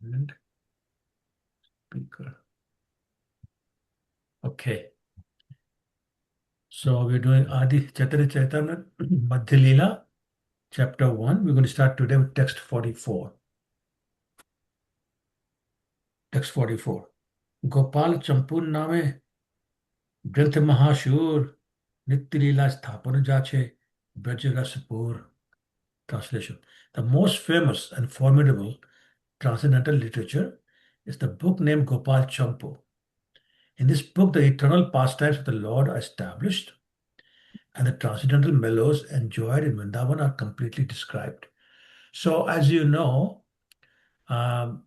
And speaker. Okay. So we're doing Adi Charitamrita, Madhya Lila, chapter 1. We're going to start today with text 44. Text 44. Gopal Champur Name Granth Mahashur Nitya Lila Sthapana Jache Brajrasapur. Translation. The most famous and formidable transcendental literature is the book named Gopal Champu. In this book, the eternal pastimes of the Lord are established, and the transcendental mellows enjoyed in Vrindavan are completely described. So, as you know, um,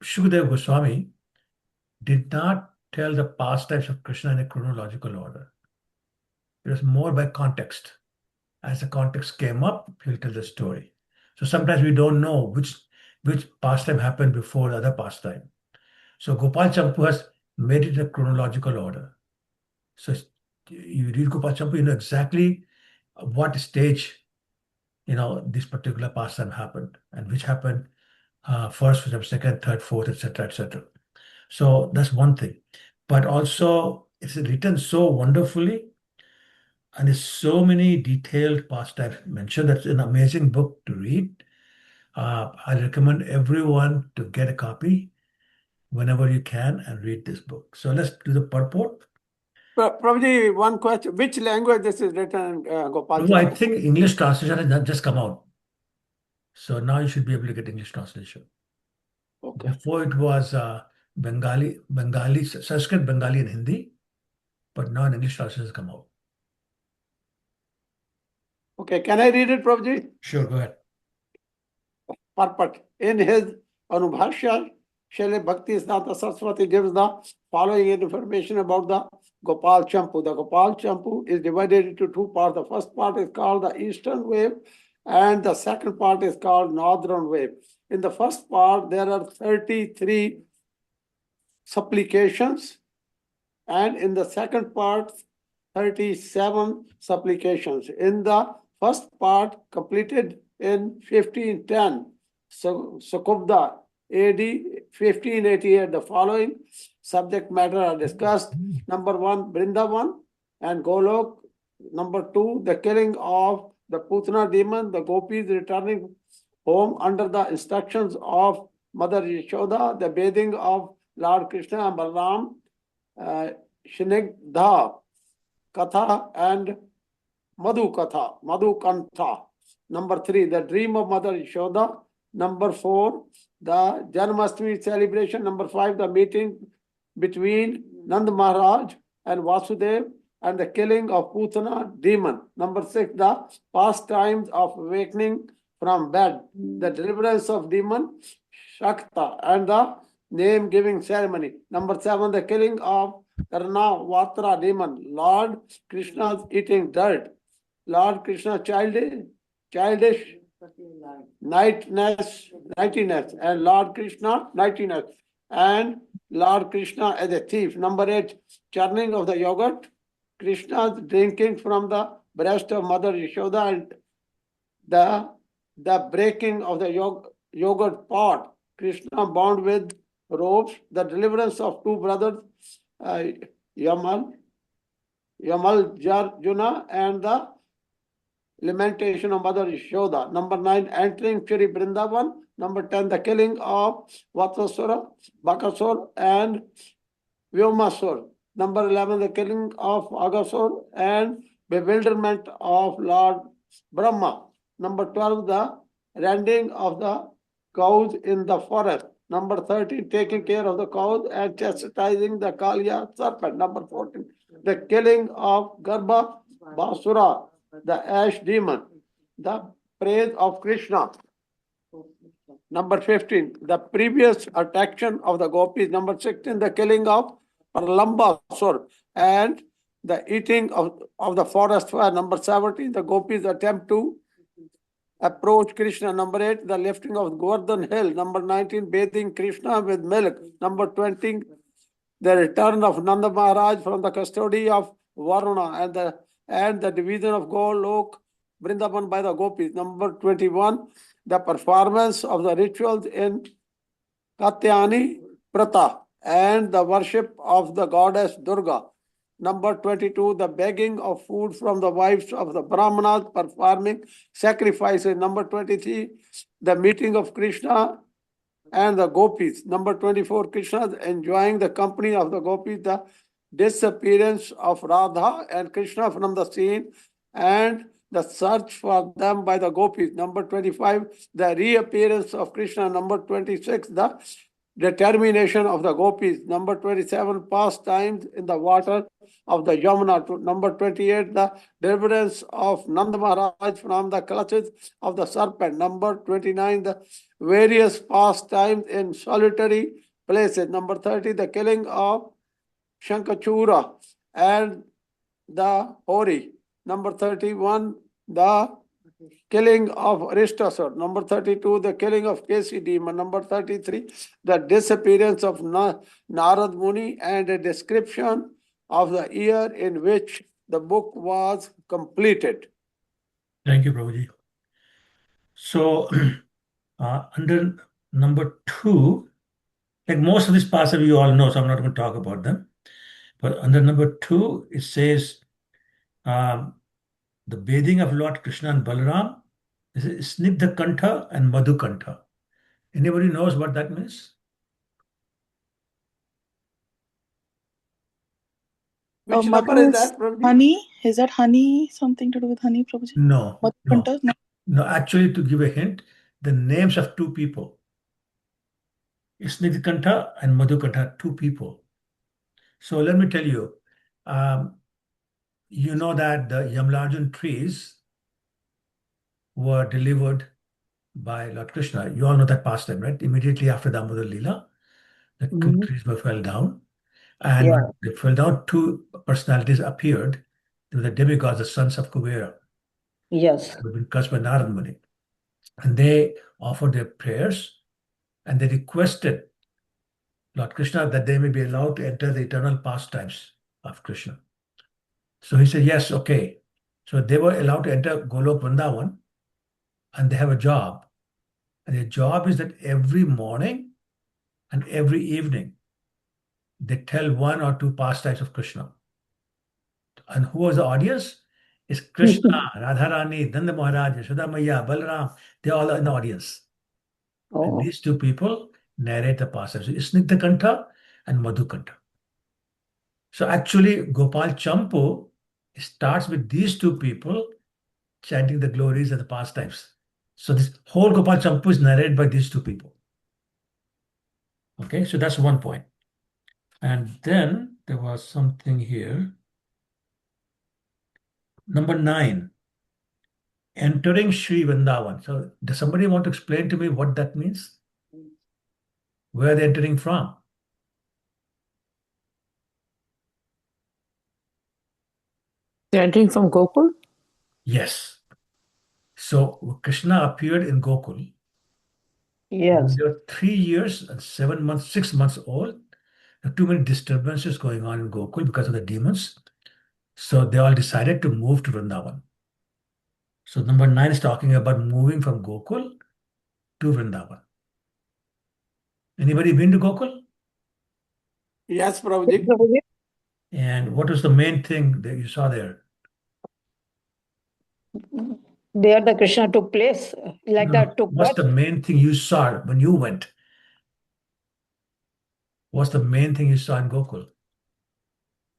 Shukadeva Goswami did not tell the pastimes of Krishna in a chronological order. It was more by context. As the context came up, he'll tell the story. So sometimes we don't know which pastime happened before the other pastime. So Gopal Champu has made it in a chronological order. So you read Gopal Champu, you know exactly what stage this particular pastime happened and which happened first, second, third, fourth, etc., etc. So that's one thing. But also, it's written so wonderfully, and there's so many detailed pastimes mentioned. That's an amazing book to read. I recommend everyone to get a copy whenever you can and read this book. So let's do the purport. Prabhuji, one question. Which language this is written, Gopal? I think English translation has just come out. So now you should be able to get English translation. Okay. Before it was Bengali, Sanskrit, Bengali, and Hindi. But now an English translation has come out. Okay, can I read it, Prabhuji? Sure, go ahead. Purport. In his Anubhashya, Shri Bhakti Snata Saraswati gives the following information about the Gopal Champu. The Gopal Champu is divided into two parts. The first part is called the Eastern Wave, and the second part is called Northern Wave. In the first part, there are 33 supplications, and in the second part, 37 supplications. In the first part, completed in 1510, Sakubda AD 1588, the following subject matter are discussed. Number 1, Vrindavan and Golok. Number 2, the killing of the Putana demon, the gopis returning home under the instructions of Mother Yashoda, the bathing of Lord Krishna and Balaram, Shinigdha Katha and Madhu Kantha. Number 3, the dream of Mother Yashoda. Number 4, the Janmashtami celebration. Number 5, the meeting between Nand Maharaj and Vasudev and the killing of Putana demon. Number 6, the pastimes of awakening from bed, the deliverance of demon Shakta and the name-giving ceremony. Number 7, the killing of Karnavatra demon, Lord Krishna's eating dirt, Lord Krishna childish nightiness, and Lord Krishna nightiness, and Lord Krishna as a thief. Number 8, churning of the yogurt, Krishna's drinking from the breast of Mother Yashoda, and the breaking of the yogurt pot, Krishna bound with ropes, the deliverance of two brothers, Yamal Jarjuna, and the lamentation of Mother Yashoda. Number 9, entering Shri Vrindavan. Number 10, the killing of Vatsasura, Bakasur, and Vyomasur. Number 11, the killing of Agasur and bewilderment of Lord Brahma. Number 12, the rending of the cows in the forest. Number 13, taking care of the cows and chastising the Kalya serpent. Number 14, the killing of Garbha Basura, the ash demon. The praise of Krishna. Number 15, the previous attraction of the gopis. Number 16, the killing of Pralambasur and the eating of the forest fire. Number 17, the gopis attempt to approach Krishna. Number 8, the lifting of Govardhan hill. Number 19, bathing Krishna with milk. Number 20, the return of Nanda Maharaj from the custody of Varuna and the division of Golok Vrindavan by the gopis. Number 21, the performance of the rituals in Katyani Prata and the worship of the goddess Durga. Number 22, the begging of food from the wives of the Brahmanas performing sacrifices. Number 23, the meeting of Krishna and the gopis. Number 24, Krishna enjoying the company of the gopis, the disappearance of Radha and Krishna from the scene, and the search for them by the gopis. Number 25, the reappearance of Krishna. Number 26, the determination of the gopis. Number 27, pastimes in the water of the Yamuna. Number 28, the deliverance of Nanda Maharaj from the clutches of the serpent. Number 29, the various pastimes in solitary places. Number 30, the killing of Shankachura and the Hori. Number 31, the killing of Aristasur. Number 32, the killing of Kesi demon. Number 33, the disappearance of Narad Muni and a description of the year in which the book was completed. Thank you, Prabhuji. So, under number 2, like most of these passages you all know, so I'm not going to talk about them. But under number 2, it says the bathing of Lord Krishna and Balaram is Snigdha Kantha and Madhu Kantha. Anybody knows what that means? Which Madhu number is is that, Prabhuji? honey. Is that honey something to do with honey, Prabhuji? No, Madhu no, Kantha? No. no. Actually, to give a hint, the names of 2 people. Snigdha Kantha and Madhu Kantha, 2 people. So let me tell you, you know that the Yamlarjun trees were delivered by Lord Krishna. You all know that pastime, right? Immediately after Damodar Lila, the 2 trees were fell down. And when they fell down, 2 personalities appeared. They were the demigods, the sons of Kubera, Yes. who had been cursed by Narad Muni. And they offered their prayers and they requested Lord Krishna that they may be allowed to enter the eternal pastimes of Krishna. So he said, yes, okay. So they were allowed to enter Golok Vrindavan and they have a job. And their job is that every morning and every evening, they tell 1 or 2 pastimes of Krishna. And who was the audience? It's Krishna, Radharani, Nanda Maharaj, Yashoda Maya, Balaram. They all are in the audience. And these 2 people narrate the pastimes. It's Snigdha Kantha and Madhu Kantha. So actually, Gopal Champu starts with these 2 people chanting the glories and the pastimes. So this whole Gopal Champu is narrated by these 2 people. Okay, so that's one point. And then there was something here. Number 9, entering Sri Vrindavan. So does somebody want to explain to me what that means? Where are they entering from? They're entering from Gokul? Yes. So Krishna appeared in Gokul. Yes. They were 3 years and 7 months, 6 months old. There are too many disturbances going on in Gokul because of the demons. So they all decided to move to Vrindavan. So number 9 is talking about moving from Gokul to Vrindavan. Anybody been to Gokul? Yes, Prabhuji. And what was the main thing that you saw there? There the Krishna took place, like No, that took what's birth. the main thing you saw when you went? What's the main thing you saw in Gokul?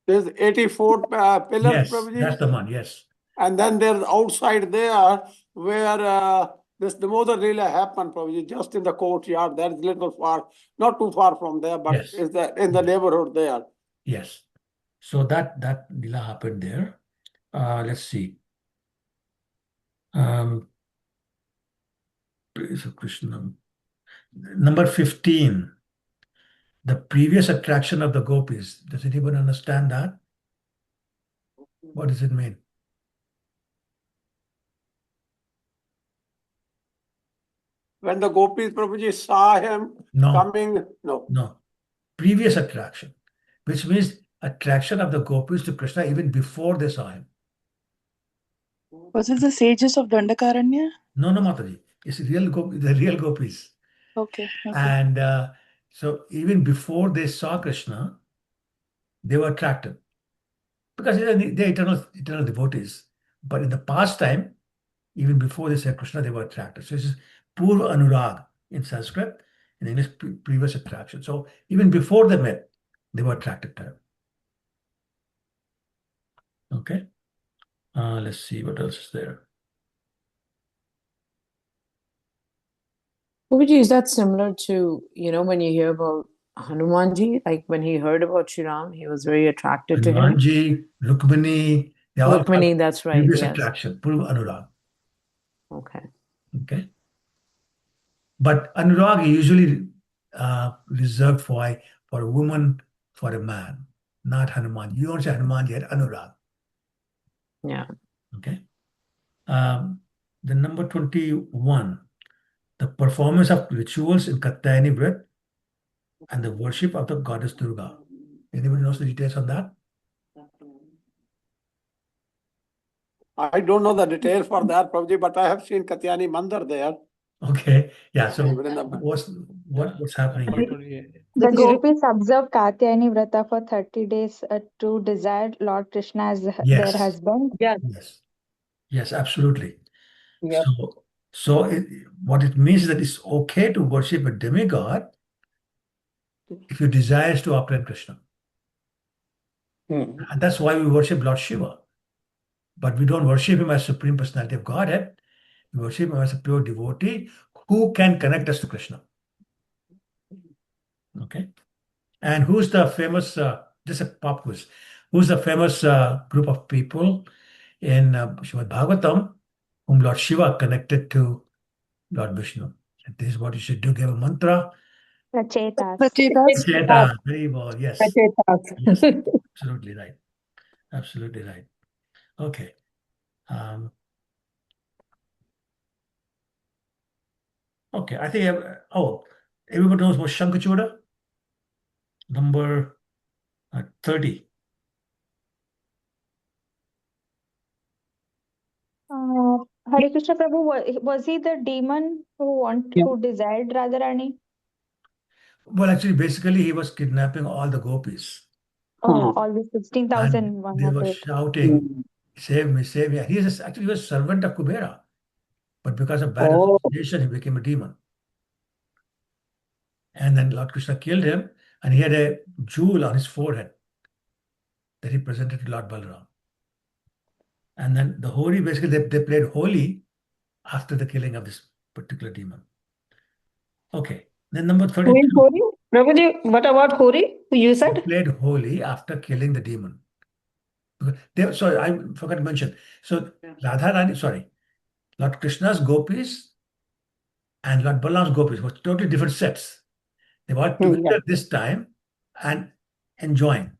There's 84 pillars, Yes, Prabhuji. that's the one, yes. And then there's outside there where this Damodar Lila happened, Prabhuji, just in the courtyard. That is little far, not too far from there, but Yes. is there in the neighborhood there. Yes. So that Lila happened there. Let's see. Praise of Krishna. Number 15. The previous attraction of the gopis. Does anyone understand that? What does it mean? When the gopis, Prabhuji, saw him No, coming, no. no. Previous attraction, which means attraction of the gopis to Krishna even before they saw him. Was it the sages of Dandakaranya? No, Mataji. It's the real gopis. Okay. Okay. And so even before they saw Krishna, they were attracted because they're eternal devotees. But in the past time, even before they saw Krishna, they were attracted. So this is Purva Anurag in Sanskrit, in English, previous attraction. So even before they met, they were attracted to him. Okay. Let's see what else is there. Prabhuji, is that similar to, when you hear about Hanumanji, like when he heard about Shri Ram, he was very attracted to him? Hanumanji, Rukmini, they all have Rukmini, that's right, previous yes. attraction, Purva Anurag. Okay. Okay. But Anurag is usually reserved for a woman, for a man, not Hanuman. You don't say Hanuman yet, Anurag. Yeah. Okay. The number 21, the performance of rituals in Katyayani Vrit and the worship of the goddess Durga. Anybody knows the details on that? I don't know the details for that, Prabhuji, but I have seen Katyani Mandir there. Okay. Yeah. So Vrindavan. what's happening here? The gopis observe Katyayani Vrata for 30 days to desire Lord Krishna as their Yes. husband. Yes. Yes. Yes, absolutely. Yep. So what it means is that it's okay to worship a demigod if your desire is to obtain Krishna. Hmm. And that's why we worship Lord Shiva. But we don't worship him as Supreme Personality of Godhead. We worship him as a pure devotee who can connect us to Krishna. Okay. And who's the famous, just a pop quiz, who's the famous group of people in Srimad Bhagavatam whom Lord Shiva connected to Lord Vishnu? And this is what you should do. Give a mantra. Rachetas. Rachetas. Cheta, very well. Yes. Yes. Yes. Absolutely right. Absolutely right. Okay. Okay. I think, everybody knows about Shankachuda? Number 30. Hare Krishna Prabhu, was he the demon who desired Radharani? Well, actually, basically, he was kidnapping all the gopis. Oh, all the And 16,100. they were shouting, save me, save me. Actually, he was a servant of Kubera. But because of bad association, he became a demon. And then Lord Krishna killed him, and he had a jewel on his forehead that he presented to Lord Balaram. And then the Holi, basically, they played Holi after the killing of this particular demon. Okay. Then number Who is 32. Hori? Prabhuji, what about Hori? You They said? played Holi after killing the demon. Sorry, I forgot to mention. So Radharani, sorry, Lord Krishna's gopis and Lord Balaram's gopis were totally different sets. They were together this time and enjoying.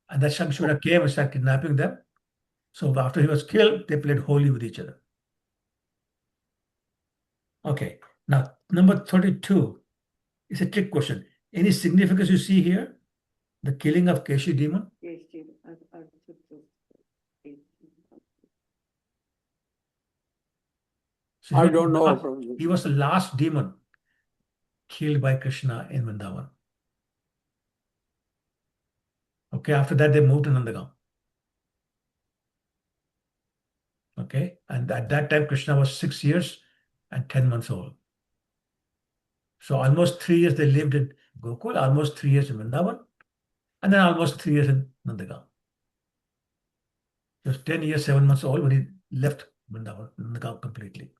And that Shankshuda came and started kidnapping them. So after he was killed, they played Holi with each other. Okay. Now, number 32 is a trick question. Any significance you see here? The killing of Keshi demon? So I don't know, Prabhuji. he was the last demon killed by Krishna in Vrindavan. Okay, after that they moved to Nandagam. Okay, and at that time Krishna was 6 years and 10 months old. So almost 3 years they lived in Gokul, almost 3 years in Vrindavan, and then almost 3 years in Nandagam. He was 10 years, 7 months old when he left Vrindavan, Nandagam completely.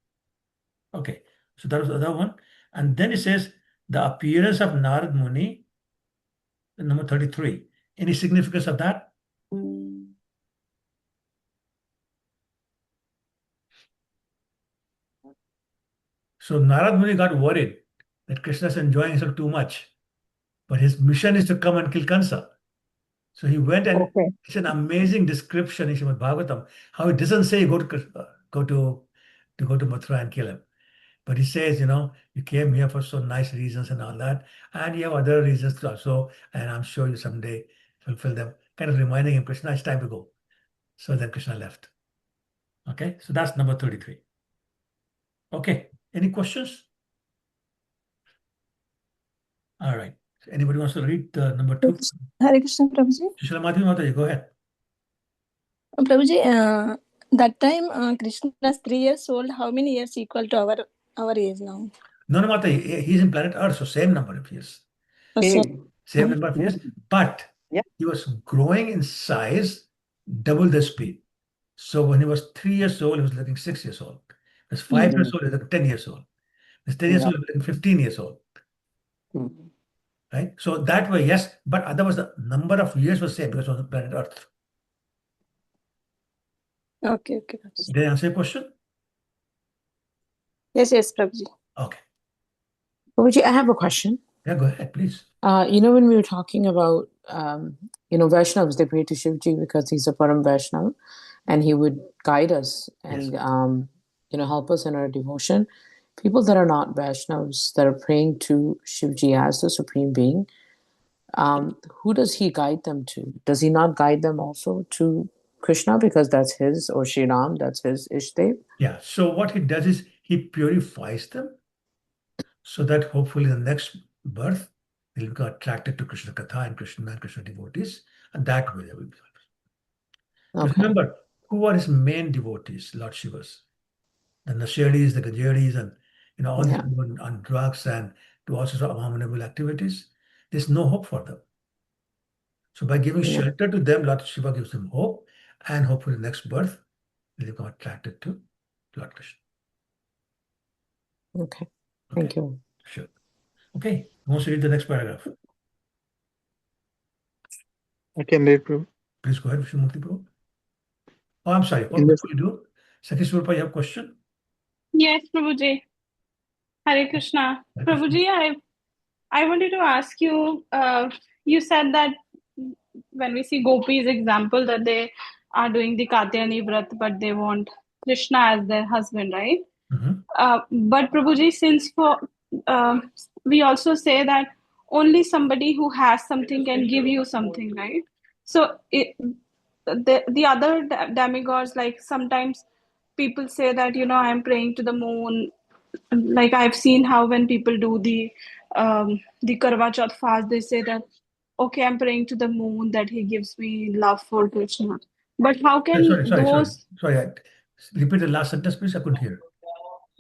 Okay, so that was the other one. And then it says the appearance of Narad Muni, number 33. Any significance of that? So Narad Muni got worried that Krishna is enjoying himself too much, but his mission is to come and kill Kansa. So he went and it's an amazing description in Srimad Bhagavatam how it doesn't say go to Mathura and kill him, but he says, you came here for so nice reasons and all that, and you have other reasons also, and I'm sure you someday fulfill them. Kind of reminding him, Krishna, it's time to go. So then Krishna left. Okay, so that's number 33. Okay, Any questions? All right. So anybody wants to read number 2? Hare Krishna, Prabhuji. Shishla Mataji, go ahead. Prabhuji, that time Krishna is 3 years old. How many years equal to our age now? No, Mataji, he's in planet Earth, so same number of years. Same number of years, but Yeah. he was growing in size, double the speed. So when he was 3 years old, he was looking 6 years old. He was 5 years old, he was looking 10 years old. He was 10 years Yeah. old, he was looking 15 years old. Right? So that way, yes, but otherwise the number of years was same because it was on planet Earth. Okay, okay. Prabhuji. Did I answer your question? Yes, Prabhuji. Okay. Prabhuji, I have a question. Yeah, go ahead, please. When we were talking about, Vaishnavas, they pray to Shivji because he's a Param Vaishnav and he would guide us and, help us in our devotion. People that are not Vaishnavas, that are praying to Shivji as the Supreme Being, who does he guide them to? Does he not guide them also to Krishna because that's his, or Sri Ram, that's his Ishdev? Yeah, so what he does is he purifies them so that hopefully in the next birth they'll become attracted to Krishna Katha and Krishna devotees, and that way they will be. Okay. Remember, who are his main devotees? Lord Shiva's. The Nasheris, the Gajeris, and all these people on drugs and do all sorts of abominable activities. There's no hope for them. So by giving shelter to them, Lord Shiva gives them hope, and hopefully next birth they become attracted to Lord Krishna. Okay. Thank you. Sure. Okay. Who wants to read the next paragraph? I can read, Prabhu. Please go ahead, Vishwamurthy Prabhu. Oh, I'm sorry. In this- Before you do, Sakhi Swarupa, you have a question? Yes, Prabhuji. Hare Krishna. Hare Krishna. Prabhuji, I wanted to ask you, you said that when we see Gopi's example that they are doing the Katyayani Vrat, but they want Krishna as their husband, right? Mhm. But Prabhuji, since we also say that only somebody who has something can give you something, right? So the other demigods, like sometimes people say that, I'm praying to the moon. Like I've seen how when people do the Karwa Chauth fast, they say that, okay, I'm praying to the moon that he gives me love for Krishna. But how can Sorry. Repeat the last sentence, please. I couldn't hear.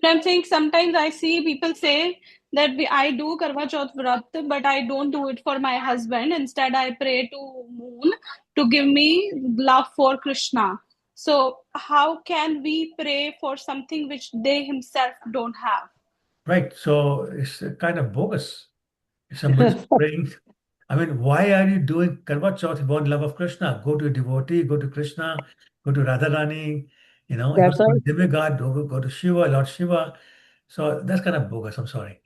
I'm saying sometimes I see people say that I do Karwa Chauth Vrat, but I don't do it for my husband. Instead, I pray to moon to give me love for Krishna. So how can we pray for something which they himself don't have? Right. So it's kind of bogus. If somebody's praying, I mean, why are you doing Karwa Chauth if you want love of Krishna? Go to a devotee, go to Krishna, go to Radharani, if you want to demigod, go to Shiva, Lord Shiva. So that's kind of bogus. I'm sorry.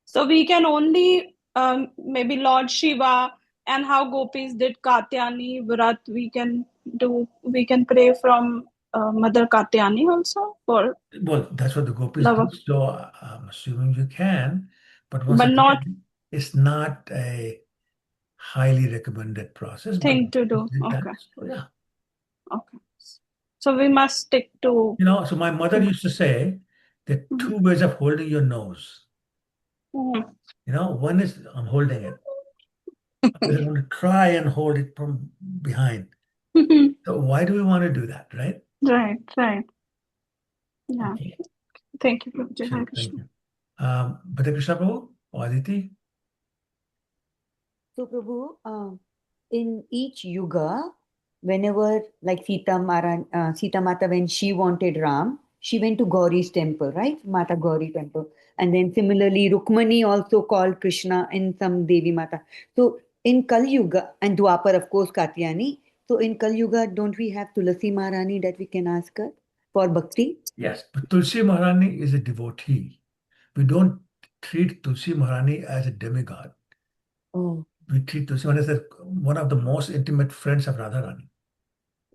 So we can only maybe Lord Shiva and how gopis did Katyayani Vrat, we can pray from Mother Katyayani also for Well, that's what the gopis love do. of, So I'm assuming you can, but once but not again, it's not a highly recommended process. But thing to do. did that. Okay. So yeah. Okay. So we must stick to. So my mother used to say there are two ways of holding your nose. Mhm. One is I'm holding it. I'm going to try and hold it from behind. So why do we want to do that, right? Right. Yeah. Okay. Thank you, Prabhuji. Sure, Hare thank Krishna. you. Bhakti Krishna Prabhu or Aditi? So, Prabhu, in each yuga, whenever, like Sita Mata, when she wanted Ram, she went to Gauri's temple, right? Mata Gauri temple. And then similarly, Rukmani also called Krishna in some Devi Mata. So, in Kali Yuga, and Dwapar, of course, Katyayani. So, in Kali Yuga, don't we have Tulasi Maharani that we can ask her for bhakti? Yes, but Tulsi Maharani is a devotee. We don't treat Tulsi Maharani as a demigod. Oh, We treat Tulsi Maharani as one of the most intimate friends of Radharani.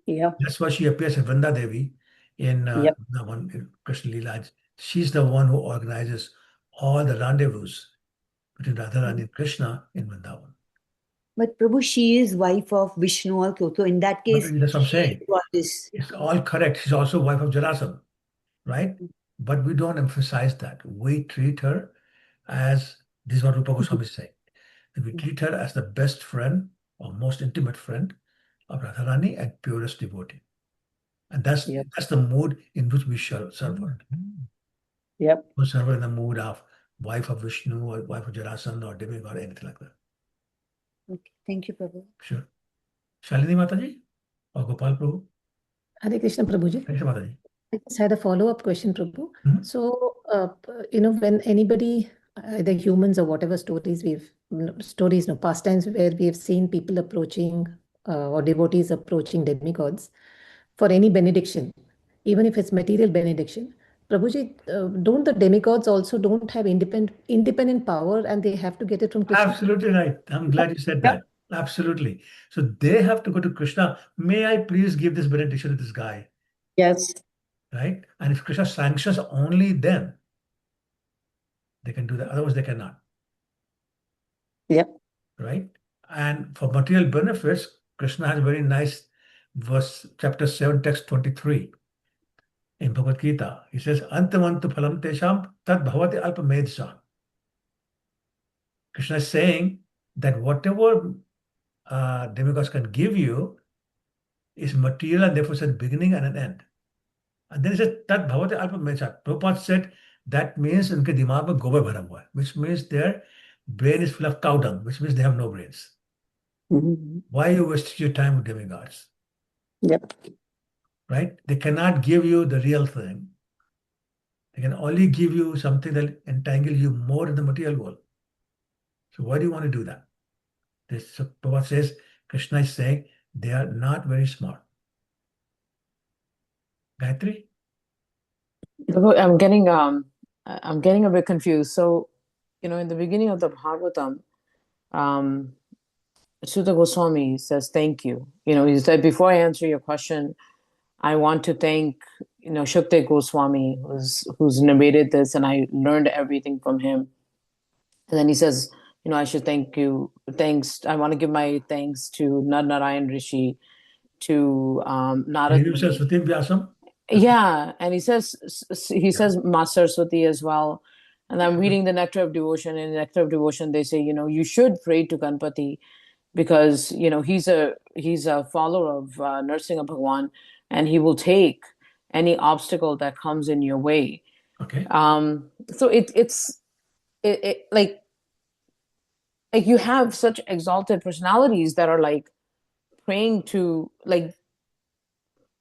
yeah. That's why she appears as Vrinda Devi in the one in Krishna Lila. She's the one who organizes all the rendezvous between Radharani and Krishna in Vrindavan. But Prabhu, she is wife of Vishnu also. So in that case, That's what I'm she saying. got this. It's all correct. She's also wife of Jarasandha, right? but we don't emphasize that. We treat her as, this is what Rupa Goswami is saying. We treat her as the best friend or most intimate friend of Radharani and purest devotee. And that's the mood in which we serve her. Yep. We serve her in the mood of wife of Vishnu or wife of Jarasandha or demigod or anything like that. Okay. Thank you, Prabhu. Sure. Shalini Mataji or Gopal Prabhu? Hare Krishna, Prabhuji. Krishna Mataji. I just had a follow-up question, Prabhu. Mhm. So, when anybody, either humans or whatever stories, no, pastimes where we have seen people approaching or devotees approaching demigods for any benediction, even if it's material benediction, Prabhuji, don't the demigods also don't have independent power and they have to get it from Krishna? Absolutely right. I'm glad you said that. Absolutely. So they have to go to Krishna. May I please give this benediction to this guy? Yes. Right? And if Krishna sanctions, only then they can do that. Otherwise, they cannot. Yep. Right? And for material benefits, Krishna has a very nice verse, chapter 7, text 23 in Bhagavad Gita. He says, Antamantu phalam tesham tad bhavati alpa medsa. Krishna is saying that whatever demigods can give you is material and therefore it's a beginning and an end. And then he says, Tat bhavati alpa medsa. Prabhupada said that means unke dimag mein gobar bhara hua hai, which means their brain is full of cow dung, which means they have no brains. Mhm. Why you waste your time with demigods? Yep. Right? They cannot give you the real thing. They can only give you something that will entangle you more in the material world. So why do you want to do that? So Prabhupada says, Krishna is saying they are not very smart. Gayatri? Prabhu, I'm getting a bit confused. So, in the beginning of the Bhagavatam, Sutta Goswami says, thank you. He said, before I answer your question, I want to thank, Shukdev Goswami, who's narrated this, and I learned everything from him. And then he says, I should thank you. Thanks. I want to give my thanks to Narayan Rishi, to Narad Muni. Yeah, and he says Ma Saraswati as well. And I'm reading the Nectar of Devotion. In the Nectar of Devotion, they say, you should pray to Ganpati because he's a follower of Nrsimha Bhagwan, and he will take any obstacle that comes in your way. Okay. So it's like you have such exalted personalities that are like praying to like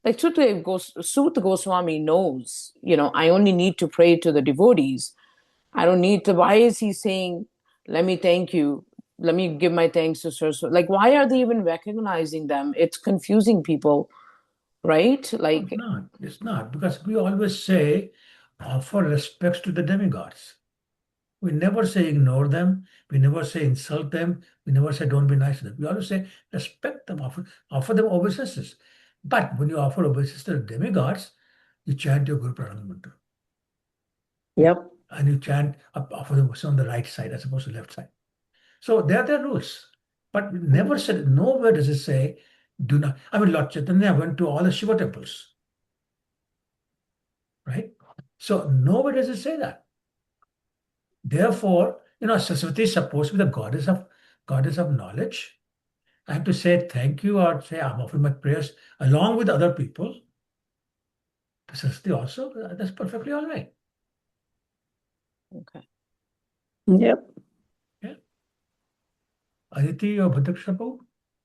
Sutta Goswami knows, I only need to pray to the devotees. I don't need to. Why is he saying, let me thank you? Let me give my thanks to Saraswati. Like, why are they even recognizing them? It's confusing people, right? Like, it's not, because we always say offer respects to the demigods. We never say ignore them. We never say insult them. We never say don't be nice to them. We always say respect them, offer them obeisances. But when you offer obeisances to the demigods, you chant your Guru Pranam mantra. Yep. And you chant, offer them on the right side as opposed to left side. So there are the rules. But we never said, nowhere does it say, do not. I mean, Lord Chaitanya went to all the Shiva temples. Right? So nowhere does it say that. Therefore, Saraswati is supposed to be the goddess of knowledge. I have to say thank you or say I'm offering my prayers along with other people. Saraswati also, that's perfectly all right. Okay. Yep. Yeah. Aditi or Bhadraksha Prabhu?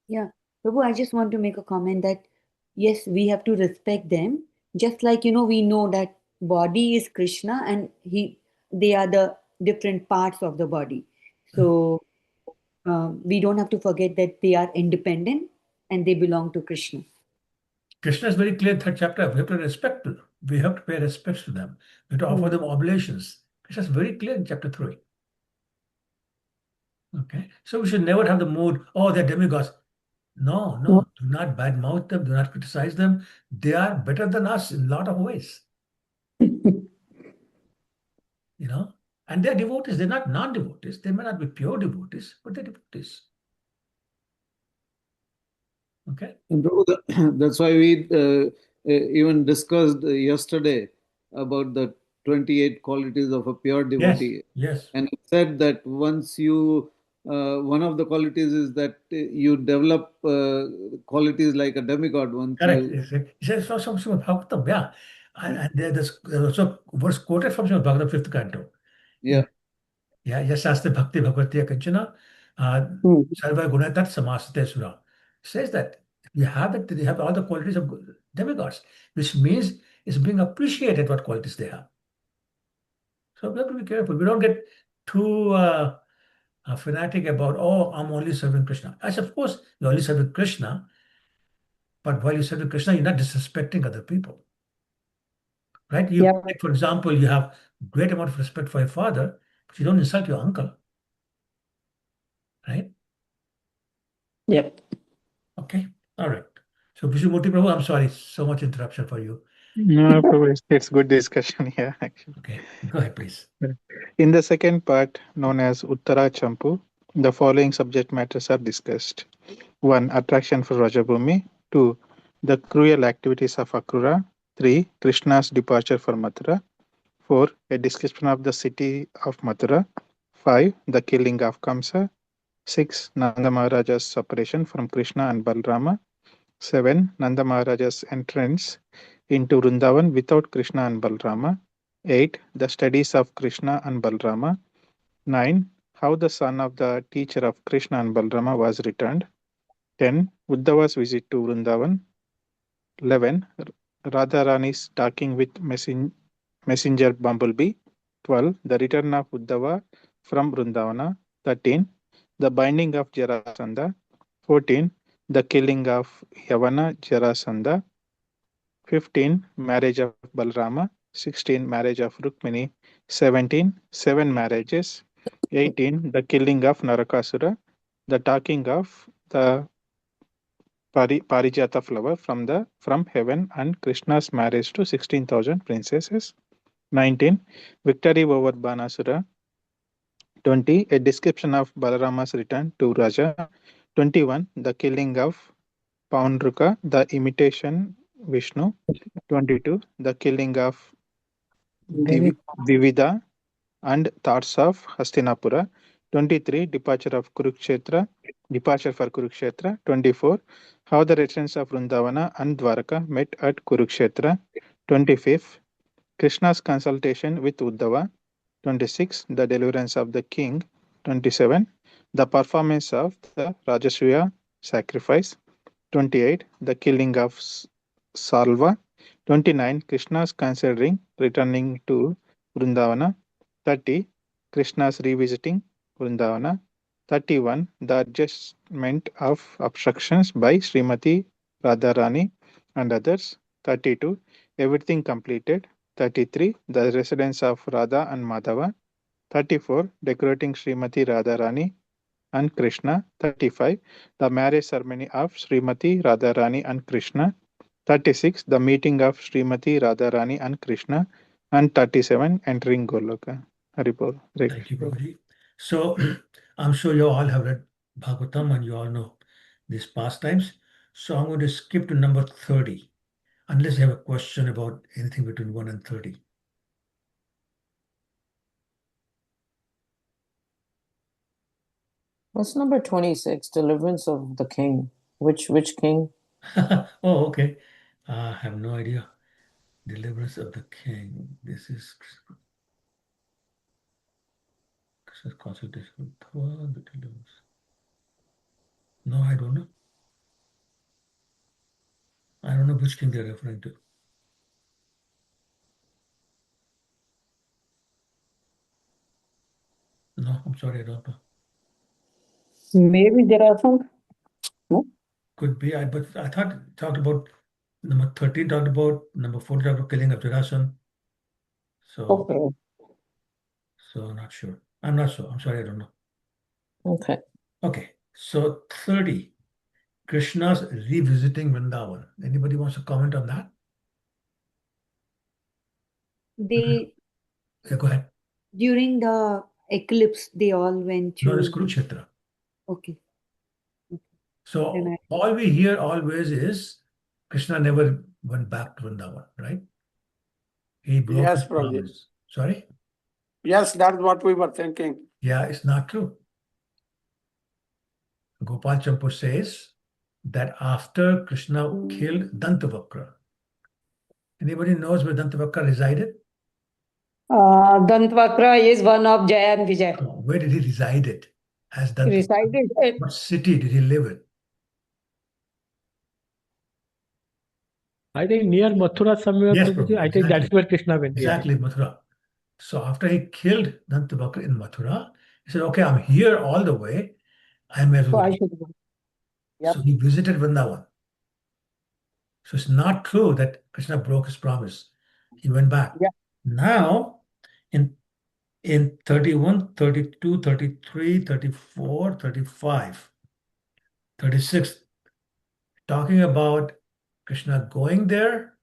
Yeah. Prabhu, I just want to make a comment that yes, we have to respect them. Just like, we know that body is Krishna and they are the different parts of the body. So we don't have to forget that they are independent and they belong to Krishna. Krishna is very clear in third chapter. We have to respect them. We have to pay respects to them. We have to offer them oblations. Krishna is very clear in chapter 3. Okay. So we should never have the mood, oh, they're demigods. No, do not badmouth them, do not criticize them. They are better than us in a lot of ways. And they're devotees, they're not non-devotees. They may not be pure devotees, but they're devotees. Okay. And that's why we even discussed yesterday about the 28 qualities of a pure devotee. Yes. And it said that once you, one of the qualities is that you develop qualities like a demigod once Correct. you. He says from Srimad Bhagavatam, yeah. And there's also verse quoted from Srimad Bhagavatam, 5th canto. Yeah. Yeah, Yasaste Bhakti Bhagavati Kanchana, Sarva Gunatat Samasate Sura. Says that you have it, they have all the qualities of demigods, which means it's being appreciated what qualities they have. So we have to be careful. We don't get too fanatic about, oh, I'm only serving Krishna. As of course, you're only serving Krishna, but while you're serving Krishna, you're not disrespecting other people. Right? You, Yeah. like, for example, you have great amount of respect for your father, but you don't insult your uncle. Right? Yep. Okay. All right. So Vishumurthy Prabhu, I'm sorry, so much interruption for you. No, Prabhu, it's good discussion here, actually. Okay. Go ahead, please. In the second part, known as Uttara Champu, the following subject matters are discussed. 1. Attraction for Rajabhumi. 2. The cruel activities of Akrura. 3. Krishna's departure for Mathura. 4. A description of the city of Mathura. 5. The killing of Kamsa. 6. Nanda Maharaja's separation from Krishna and Balrama. 7. Nanda Maharaja's entrance into Vrindavan without Krishna and Balrama. 8. The studies of Krishna and Balrama. 9. How the son of the teacher of Krishna and Balrama was returned. 10. Uddhava's visit to Vrindavan. 11. Radharani's talking with messenger Bumblebee. 12. The return of Uddhava from Vrindavana. 13. The binding of Jarasandha. 14. The killing of Yavana Jarasandha. 15. Marriage of Balrama. 16. Marriage of Rukmini. 17. 7 marriages. 18. The killing of Narakasura. The talking of the Parijata flower from heaven and Krishna's marriage to 16,000 princesses. 19. Victory over Banasura. 20. A description of Balarama's return to Raja. 21. The killing of Paundruka, the imitation Vishnu. 22. The killing of Vivida and thoughts of Hastinapura. 23. Departure for Kurukshetra. 24. How the residents of Vrindavana and Dwaraka met at Kurukshetra. 25. Krishna's consultation with Uddhava. 26. The deliverance of the king. 27. The performance of the Rajasuya sacrifice. 28. The killing of Salva. 29. Krishna's considering returning to Vrindavana. 30. Krishna's revisiting Vrindavana. 31. The adjustment of obstructions by Srimati Radharani and others. 32. Everything completed. 33. The residence of Radha and Madhava. 34. Decorating Srimati Radharani and Krishna. 35. The marriage ceremony of Srimati Radharani and Krishna. 36. The meeting of Srimati Radharani and Krishna. And 37. Entering Goloka. Haribol. Thank you, Prabhuji. So I'm sure you all have read Bhagavatam and you all know these pastimes. So I'm going to skip to number 30, unless you have a question about anything between 1 and 30. What's number 26? Deliverance of the king. Which king? Oh, okay. I have no idea. Deliverance of the king. This is consultation. The deliverance. No, I don't know. I don't know which king they're referring to. No, I'm sorry, I don't know. Maybe there are some. No? Could be, but I thought it talked about number 13, talked about number 4, talked about killing of Jarasan. So, Okay. so I'm not sure. I'm not sure. I'm sorry, I don't know. Okay. Okay, so 30, Krishna's revisiting Vrindavan. Anybody wants to comment on that? They, Yeah, go ahead. during the eclipse, they all went No, it's to. Kurukshetra. Okay. So Then all we hear always is Krishna never went back to Vrindavan, right? He broke Yes, his Prabhuji. promise. Sorry? Yes, that's what we were thinking. Yeah, it's not true. Gopal Champu says that after Krishna killed Dantavakra, anybody knows where Dantavakra resided? Dantavakra is one of Jaya and Vijay. Where did he reside as He Dantavakra? resided at What city did he live in? I think near Mathura somewhere, Yes, Prabhuji. Prabhu, I think that's exactly. where Krishna went. Yeah. Exactly, Mathura. So after he killed Dantavakra in Mathura, he said, okay, I'm here all the way. I may as So well I go. should go. Yep. So he visited Vrindavan. So it's not true that Krishna broke his promise. He went back. Yeah. Now, in 31, 32, 33, 34, 35, 36, talking about Krishna going there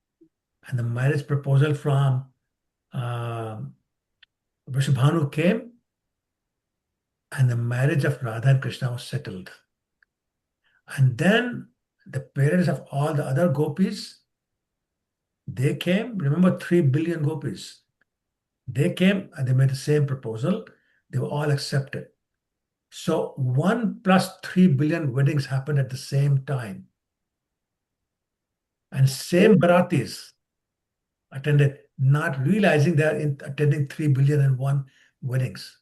and the marriage proposal from Vrishabhanu came, and the marriage of Radha and Krishna was settled. And then the parents of all the other gopis, they came. Remember, 3 billion gopis. They came and they made the same proposal. They were all accepted. So 1 plus 3 billion weddings happened at the same time. And same Baratis attended, not realizing they are attending 3 billion and 1 weddings.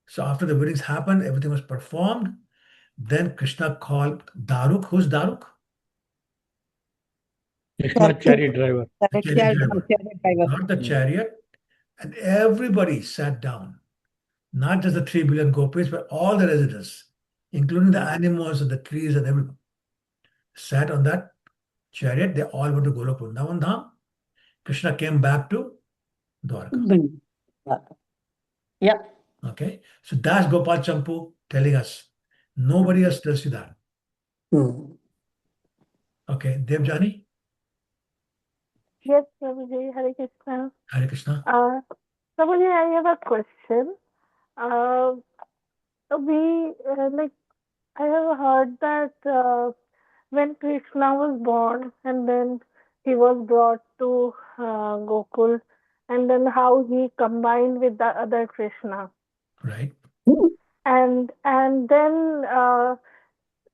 So after the weddings happened, everything was performed. Then Krishna called Daruk. Who's Daruk? Krishna chariot driver. The chariot driver. Chariot driver. Not the chariot. And everybody sat down. Not just the 3 billion gopis, but all the residents, including the animals and the trees and everything, sat on that chariot. They all went to Golok Vrindavan Dham. Krishna came back to Dwarka. Yep. Okay. So that's Gopal Champu telling us. Nobody else tells you that. Okay. Devjani? Yes, Prabhuji, Hare Krishna. Hare Krishna. Prabhuji, I have a question. I have heard that when Krishna was born and then he was brought to Gokul, and then how he combined with the other Krishna. Right. And then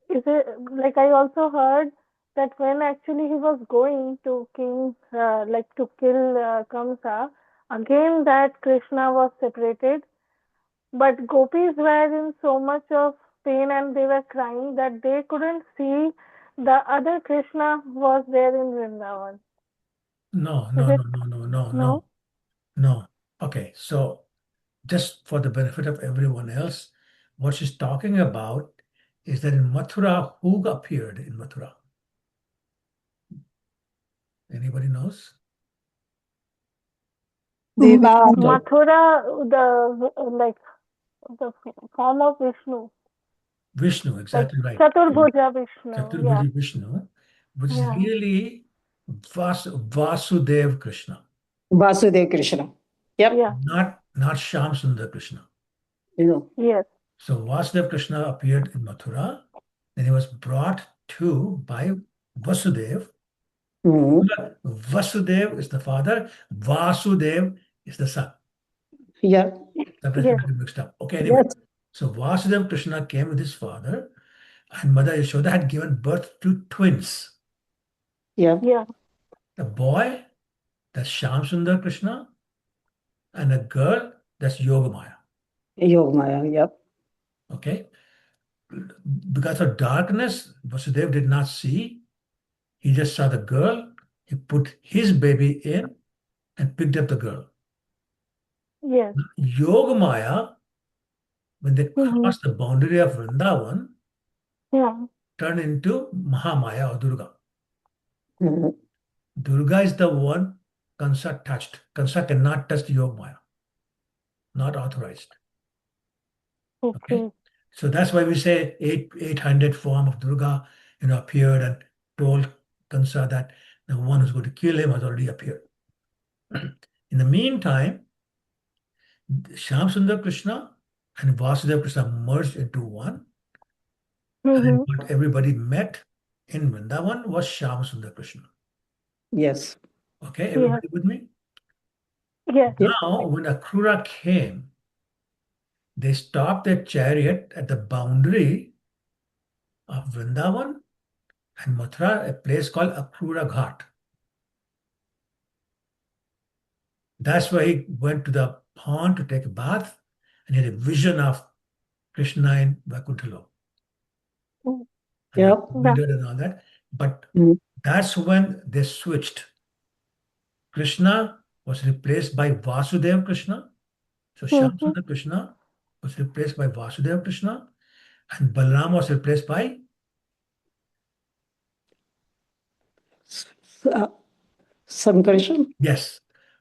is it like I also heard that when actually he was going to kill Kamsa, again that Krishna was separated, but gopis were in so much of pain and they were crying that they couldn't see the other Krishna was there in Vrindavan. No. Okay, so just for the benefit of everyone else, what she's talking about is that in Mathura, who appeared in Mathura? Anybody knows? Mathura, the form of Vishnu. Vishnu, exactly right. Chaturbhuja Vishnu. Chaturbhuja Vishnu, which is really Vasudev Krishna. Vasudev Krishna. Yep. Yeah. Not Shyam Sundar Krishna. Yes. So Vasudev Krishna appeared in Mathura, and he was brought to by Vasudev. Vasudev is the father, Vasudev is the son. Yeah. Sometimes people get mixed up. Okay, anyway. Yes. So Vasudev Krishna came with his father, and Mother Yashoda had given birth to twins. Yeah. The boy, that's Shyam Sundar Krishna, and a girl, that's Yogamaya. Yogamaya, yep. Okay. Because of darkness, Vasudev did not see. He just saw the girl. He put his baby in and picked up the girl. Yes. Yogamaya, when they crossed the boundary of Vrindavan, turned into Mahamaya or Durga. Durga is the one Kansa touched. Kansa cannot touch Yogamaya. Not authorized. Okay. So that's why we say 800 form of Durga, appeared and told Kansa that the one who's going to kill him has already appeared. In the meantime, Shyam Sundar Krishna and Vasudev Krishna merged into one. And what everybody met in Vrindavan was Shyam Sundar Krishna. Yes. Okay, everybody with me? Yes. Now, when Akrura came, they stopped their chariot at the boundary of Vrindavan and Mathura, a place called Akrura Ghat. That's why he went to the pond to take a bath and he had a vision of Krishna in Vaikuntha. And Yep. and all that. But that's when they switched. Krishna was replaced by Vasudeva Krishna. So Shyamsundar Krishna was replaced by Vasudeva Krishna, and Balaram was replaced by Sankarshan. yes,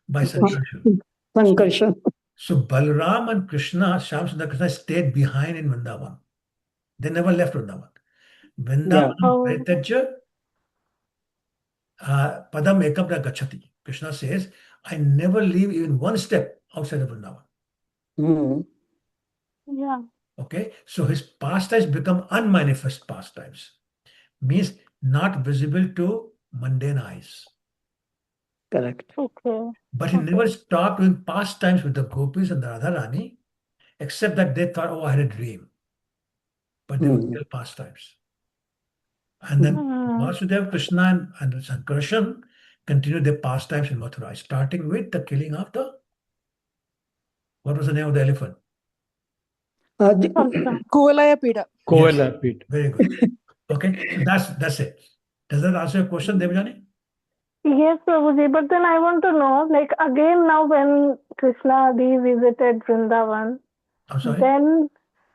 by Sankarshan. Sankarshan. So Balaram and Krishna, Shyamsundar Krishna stayed behind in Vrindavan. They never left Vrindavan. Yeah. Vrindavan Pretajya Padam Ekam na Gachati. Krishna says, I never leave even one step outside of Vrindavan. Yeah. Okay, so his pastimes become unmanifest pastimes, means not visible to mundane eyes. Correct. Okay. But he never stopped doing pastimes with the gopis and the Radharani, except that they thought, oh, I had a dream. But they were real pastimes. And then Vasudeva, Krishna, and Sankarshan continued their pastimes in Mathura, starting with the killing of the, what was the name of the elephant? Kuvalaya Pida. Kovala Pit. Very good. Okay, so that's it. Does that answer your question, Devjani? Yes, Prabhuji, but then I want to know, like again now when Krishna revisited Vrindavan, I'm sorry? then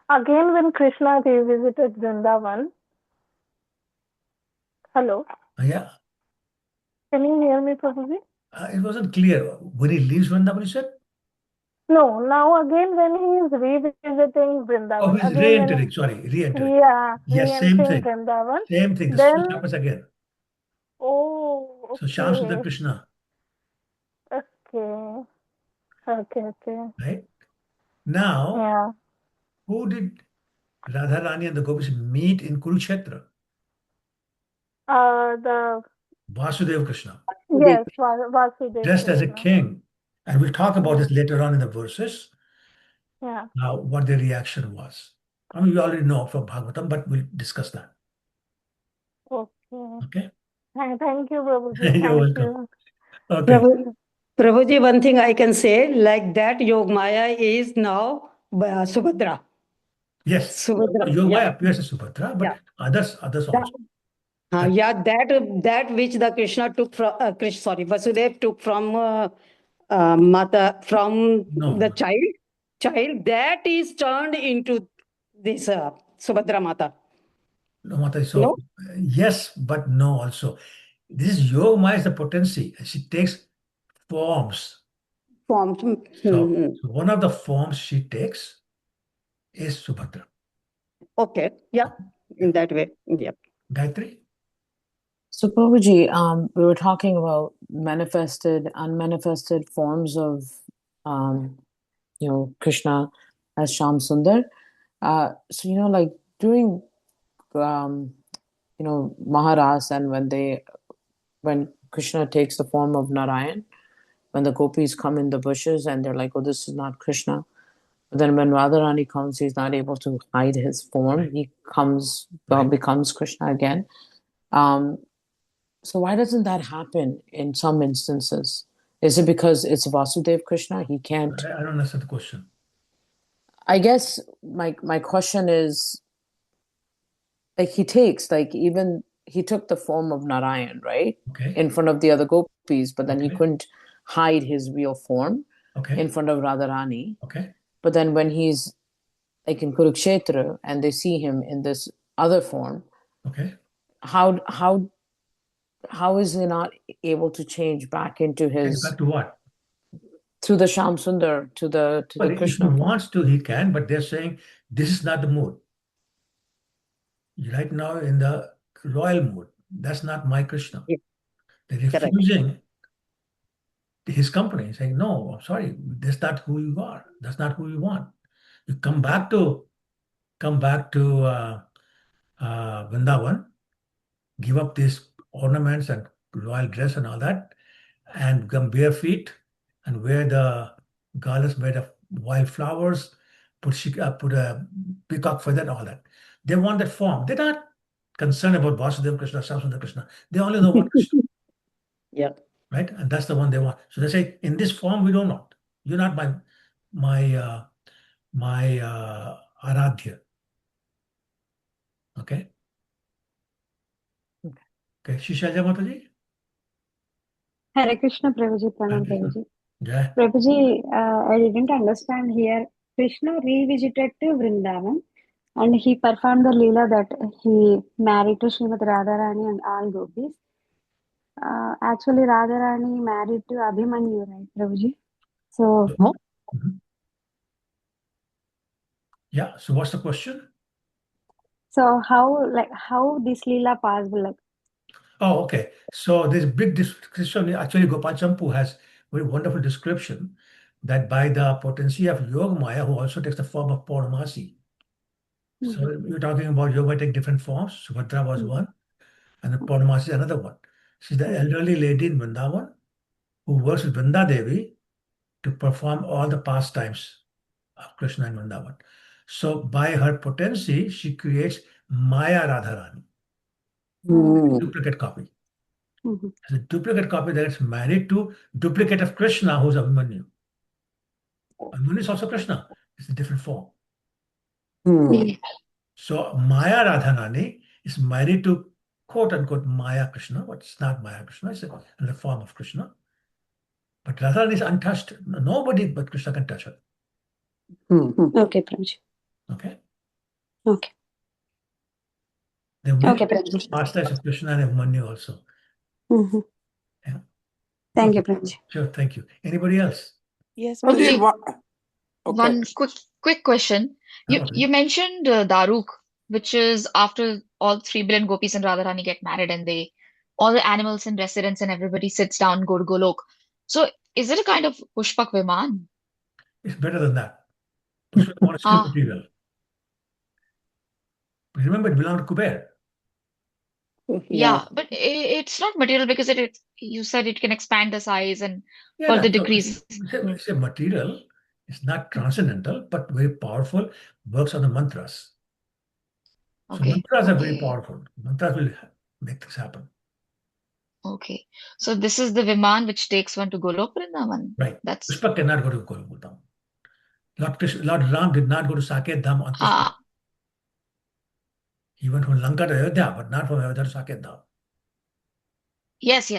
again when Krishna revisited Vrindavan, hello, Yeah, can you hear me, Prabhuji? it wasn't clear. When he leaves Vrindavan, you said? No, now again when he is revisiting Vrindavan, Oh, he's again re-entering, sorry, re-entering. yeah, Yes, same re-entering thing. Vrindavan, Same thing. The then switch happens again. oh, So Shyamsundar okay, Krishna, okay, okay, right? Now, yeah, who did Radharani and the gopis meet in Kurukshetra? the Vasudeva Krishna, yes, Vasudeva dressed as a Krishna, king. And we'll talk about yeah, this later on in the verses, yeah, what their reaction was. I mean, we already know from Bhagavatam, but we'll discuss that. okay. Okay? Thank you, Prabhuji. You're Thank welcome. you. Okay. Prabhuji, one thing I can say, like that Yogmaya is now Subhadra. Yes. Subhadra. Yogmaya Yeah. appears as Subhadra, but Yeah. others also. Yeah, that which the Krishna took from Vasudev took from Mata from the child that is turned into this Subhadra Mata. No, Mata, so yes, but no also. This is Yogmaya is the potency. She takes forms. So one of the forms she takes is Subhadra. Okay, yeah, in that way, yeah. Gayatri? So, Prabhuji, we were talking about manifested, unmanifested forms of, Krishna as Shyam Sundar. So, like during, Maharas and when Krishna takes the form of Narayan, when the gopis come in the bushes and they're like, oh, this is not Krishna. But then when Radharani comes, he's not able to hide his form. He becomes Krishna again. So why doesn't that happen in some instances? Is it because it's Vasudev Krishna? He can't. I don't understand the question. I guess my question is, like he took the form of Narayan, right? Okay. In front of the other gopis, but then he couldn't hide his real form in front of Radharani. Okay. But then when he's like in Kurukshetra and they see him in this other form, how is he not able to change back into his back to what? To the Shyam Sundar, to the Krishna if he form? wants to, he can, but they're saying this is not the mood. Right now in the royal mood. That's not my Krishna. They're refusing his company, saying, no, I'm sorry, that's not who you are. That's not who you want. You come back to Vrindavan, give up these ornaments and royal dress and all that, and come bare feet and wear the garlands made of wildflowers, put a peacock feather and all that. They want that form. They're not concerned about Vasudeva Krishna, Samsundara Krishna. They only know one Krishna. Yeah. Right? And that's the one they want. So they say, in this form, we don't want. You're not my Aradhya. Okay? Okay. Shishaja Mataji? Hare Krishna, Prabhuji, Pranam Krishna. Prabhuji. Jai. Prabhuji, I didn't understand here. Krishna revisited to Vrindavan and he performed the Lila that he married to Srimati Radharani and all gopis. Actually, Radharani married to Abhimanyu, right, Prabhuji? So, Mhm. Yeah. So what's the question? so how this Lila possible? Like, Oh, okay. So this big description, actually Gopal Champu has very wonderful description that by the potency of Yogamaya, who also takes the form of Purnamasi. So you're talking about Yoga take different forms. Subhadra was one, and the Purnamasi is another one. She's the elderly lady in Vrindavan who works with Vrinda Devi to perform all the pastimes of Krishna in Vrindavan. So by her potency, she creates Maya Radharani, duplicate copy. It's a duplicate copy that is married to duplicate of Krishna, who's Abhimanyu. Abhimanyu is also Krishna. It's a different form. So Maya Radharani is married to quote unquote Maya Krishna, but it's not Maya Krishna, it's another form of Krishna. But Radharani is untouched. Nobody but Krishna can touch her. okay, Prabhuji. Okay? Okay. The Okay, Prabhuji. pastimes of Krishna and Abhimanyu also. Yeah. Thank you, Prabhuji. Sure, thank you. Anybody else? Yes, Prabhuji, Prabhuji. okay. One quick question. You mentioned Daruk, which is after all 3 billion gopis and Radharani get married and all the animals and residents and everybody sits down, go to Golok. So is it a kind of Pushpak Viman? It's better than that. Pushpak Viman is still material. Remember, it belonged to Kuber. Yeah, but it's not material because you said it can expand the size and further decrease. It's a material. It's not transcendental, but very powerful. Works on the mantras. So mantras are very powerful. Mantras will make this happen. Okay. So this is the Viman which takes one to Golok Vrindavan. Right. Pushpak cannot go to Golok Vrindavan. Lord Ram did not go to Saket Dham on Pushpak. He went from Lanka to Ayodhya, but not from Ayodhya to Saket Dham. Yes.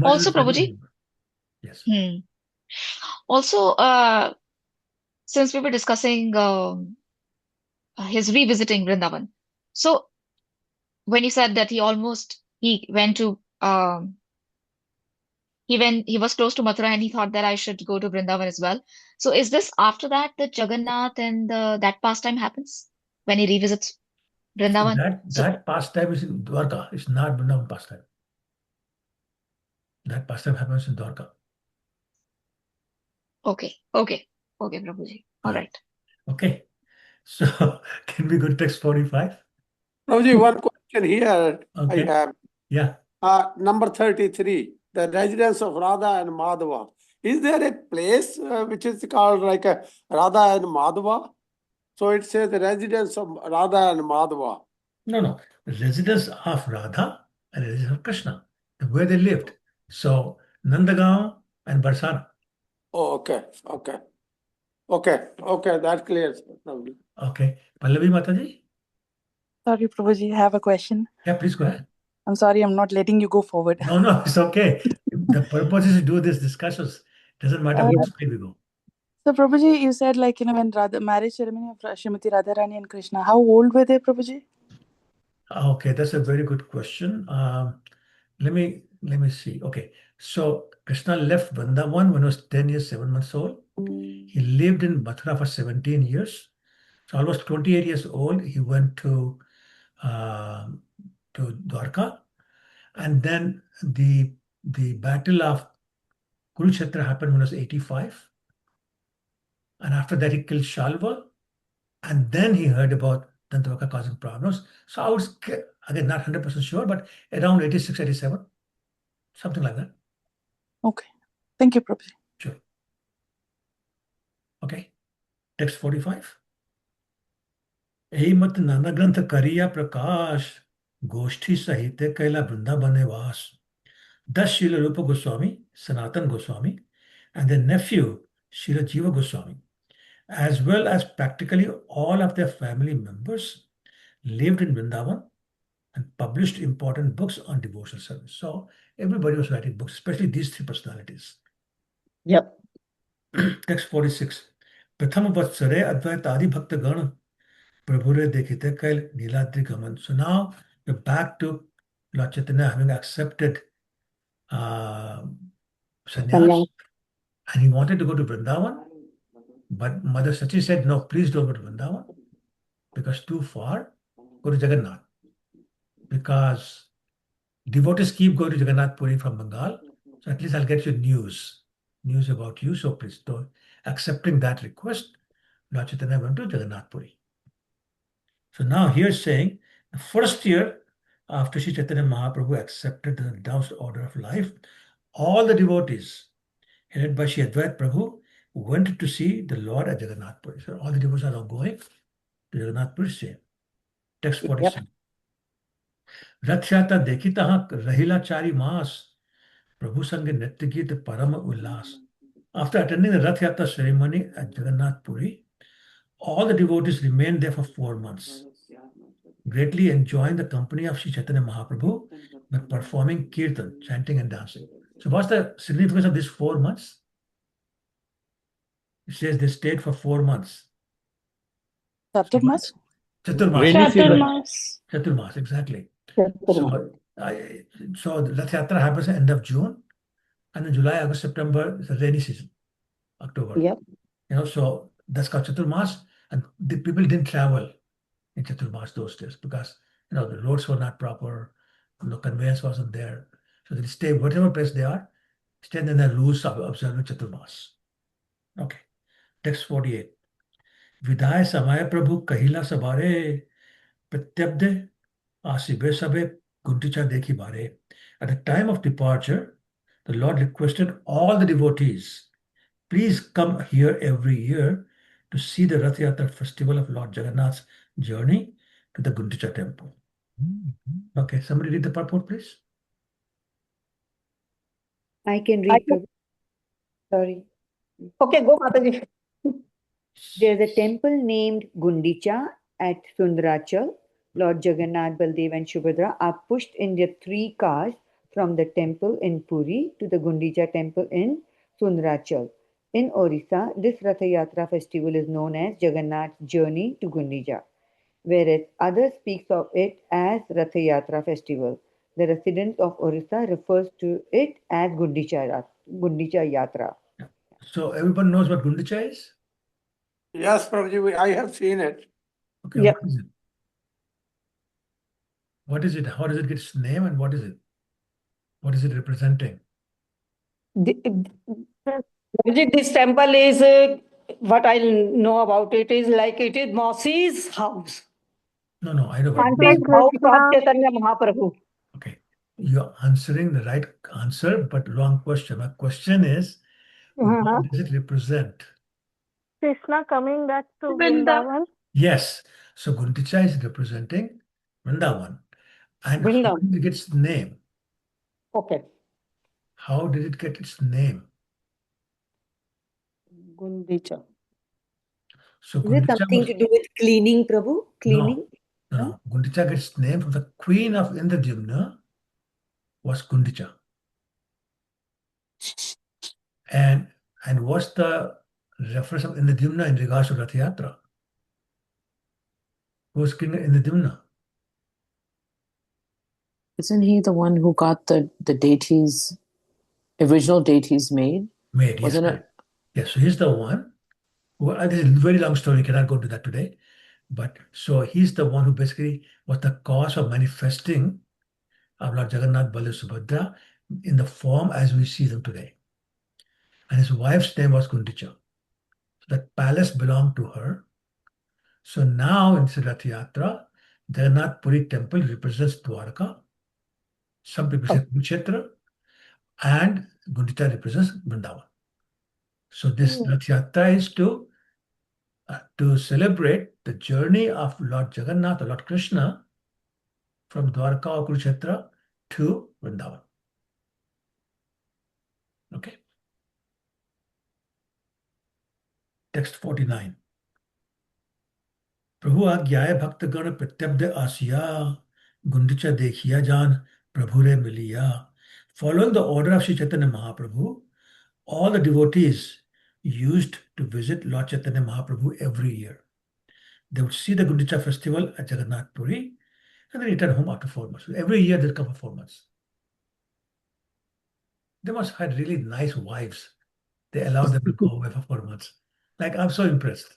Also, Prabhuji. Yes. Also, since we were discussing his revisiting Vrindavan, so when you said that he went to he was close to Mathura and he thought that I should go to Vrindavan as well. So is this after that Jagannath and that pastime happens when he revisits Vrindavan? That pastime is in Dwarka. It's not Vrindavan pastime. That pastime happens in Dwarka. Okay, Prabhuji. All right. Okay. So can we go to text 45? Prabhuji, one question here Okay. I have. Yeah. Number 33, the residence of Radha and Madhava. Is there a place which is called like Radha and Madhava? So it says the residence of Radha and Madhava. No. The residence of Radha and the residence of Krishna, where they lived. So Nandagaon and Barsana. Oh, okay. That clears. Okay. Pallavi Mataji? Sorry, Prabhuji, I have a question. Yeah, please go ahead. I'm sorry, I'm not letting you go forward. No, it's okay. The purpose is to do these discussions. Doesn't matter which speed we go. So, Prabhuji, you said when marriage ceremony of Srimati Radharani and Krishna, how old were they, Prabhuji? Okay, that's a very good question. Let me see. Okay, so Krishna left Vrindavan when he was 10 years, 7 months old. He lived in Mathura for 17 years. So almost 28 years old, he went to Dwarka. And then the battle of Kurukshetra happened when he was 85. And after that, he killed Shalva. And then he heard about Dantavaka causing problems. So I was, again, not 100% sure, but around 86, 87, something like that. Okay. Thank you, Prabhuji. Sure. Okay. Text 45. मत नाना ग्रंथ करिया प्रकाश गोष्ठी साहित्य कैला वृंदावन वास 10 Srila Rupa Goswami, Sanatan Goswami, and their nephew Srila Jiva Goswami, as well as practically all of their family members, lived in Vrindavan and published important books on devotional service. So everybody was writing books, especially these three personalities. Yep. Text 46. Pratham Vatsare Advaita Adi Bhakta Gana Prabhure Dekhite Kail Niladri Gaman. So now we're back to Lord Chaitanya having accepted sannyas, and he wanted to go to Vrindavan, but Mother Sachi said, no, please don't go to Vrindavan because too far. Go to Jagannath, because devotees keep going to Jagannath Puri from Bengal, so at least I'll get you news about you, so please don't. Accepting that request, Lord Chaitanya went to Jagannath Puri. So now here's saying, the first year after Sri Chaitanya Mahaprabhu accepted the announced order of life, all the devotees headed by Sri Advait Prabhu went to see the Lord at Jagannath Puri. So all the devotees are now going to Jagannath Puri. Text 47. Rath Yatra dekhi taha rahila chari maas, Prabhu sange nitya geet parama ullas. After attending the Rath Yatra ceremony at Jagannath Puri, all the devotees remained there for 4 months, greatly enjoying the company of Sri Chaitanya Mahaprabhu by performing kirtan, chanting and dancing. So what's the significance of these 4 months? It says they stayed for 4 months. Chaturmas? Chaturmas, exactly. So the Rath Yatra happens at the end of June, and in July, August, September is a rainy season, October. Yep. So that's called Chaturmas, and the people didn't travel in Chaturmas those days because the roads were not proper, no conveyance wasn't there. So they stay whatever place they are, stay in the rules of observing Chaturmas. Okay. Text 48. Vidaya Samaya Prabhu Kahila Sabare Pratyabde Asibe Sabe Gunticha Dekhi Bare. At the time of departure, the Lord requested all the devotees, please come here every year to see the Rath Yatra festival of Lord Jagannath's journey to the Gunticha temple. Okay, somebody read the purport, please. I can read. Sorry. Okay, go, Mataji. There's a temple named Gundicha at Sundarachal. Lord Jagannath, Baldev and Subhadra are pushed in their 3 cars from the temple in Puri to the Gundicha temple in Sundarachal. In Orissa, this Ratha Yatra festival is known as Jagannath's journey to Gundicha, whereas others speaks of it as Ratha Yatra festival. The residents of Orissa refers to it as Gundicha Yatra. So everyone knows what Gundicha is? Yes, Prabhuji, I have seen it. Okay, Yep. what is it? What is it? How does it get its name, and what is it? What is it representing? This temple is, what I know about it is like it is Mausi's house. No, I know what Hunting house of Chaitanya Mahaprabhu. Okay, you're answering the right answer, but wrong question. My question is, what does it represent? Krishna coming back to Vrindavan. Vrindavan. Yes, so Gundicha is representing Vrindavan. And how did it get its name? Okay. How did it get its name? Gundicha. So Is it Gundicha something to do with cleaning, Prabhu? Cleaning? No. Gundicha gets its name from the queen of Indradyumna was Gundicha. And what's the reference of Indradyumna in regards to Rath Yatra? Who's King Indradyumna? Isn't he the one who got the deities, original deities made? Wasn't yes. it? Yes, so he's the one. This is a very long story, cannot go into that today. But so he's the one who basically was the cause of manifesting of Lord Jagannath, Baladev, Subhadra in the form as we see them today. And his wife's name was Gundicha. So that palace belonged to her. So now in Rath Yatra, Jagannath Puri temple represents Dwarka. Some people say Kurukshetra. And Gundicha represents Vrindavan. So this Rath Yatra is to celebrate the journey of Lord Jagannath or Lord Krishna from Dwarka or Kurukshetra to Vrindavan. Okay. Text 49. प्रभु आज्ञाए भक्तगण प्रत्यब्ध आसिया गुंडिचा देखिया जान प्रभु रे मिलिया. Following the order of Sri Chaitanya Mahaprabhu, all the devotees used to visit Lord Chaitanya Mahaprabhu every year. They would see the Gundicha festival at Jagannath Puri and then return home after 4 months. So every year they'll come for 4 months. They must have had really nice wives. They allowed them to go away for 4 months. Like, I'm so impressed.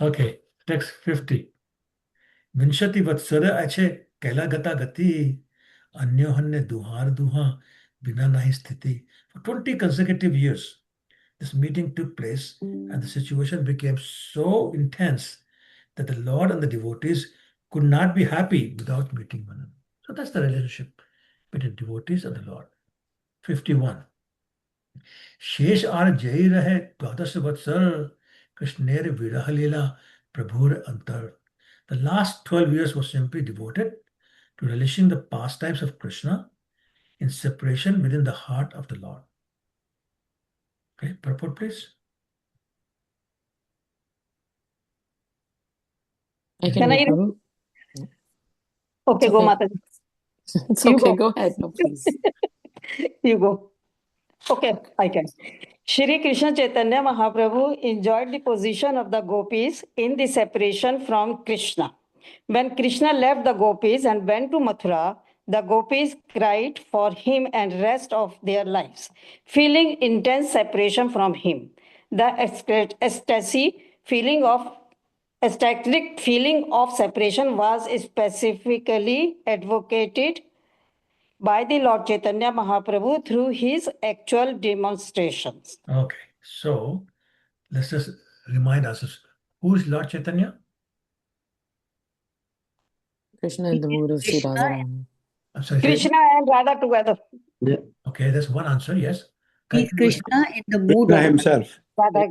Okay, text 50. Vinshati vatsara ache kaila gata gati anyohanne duhar duha bina nahi sthiti. For 20 consecutive years, this meeting took place and the situation became so intense that the Lord and the devotees could not be happy without meeting one another. So that's the relationship between devotees and the Lord. 51. शेष are जय रहे द्वादश वत्सर कृष्णेर विरह लीला प्रभुर अंतर. The last 12 years was simply devoted to relishing the pastimes of Krishna in separation within the heart of the Lord. Okay, purport please. Can I? Okay, go, Mata. It's okay, go ahead. No, please. You go. Okay, I can. Shri Krishna Chaitanya Mahaprabhu enjoyed the position of the gopis in the separation from Krishna. When Krishna left the gopis and went to Mathura, the gopis cried for him and rest of their lives, feeling intense separation from him. The ecstatic feeling of separation was specifically advocated by the Lord Chaitanya Mahaprabhu through his actual demonstrations. Okay, so let's just remind ourselves, who is Lord Chaitanya? Krishna in the mood of Sri Radharani. I'm sorry, Krishna and Radha together. Yeah. Okay, that's one answer, yes. He's Krishna in the mood of himself. Radha.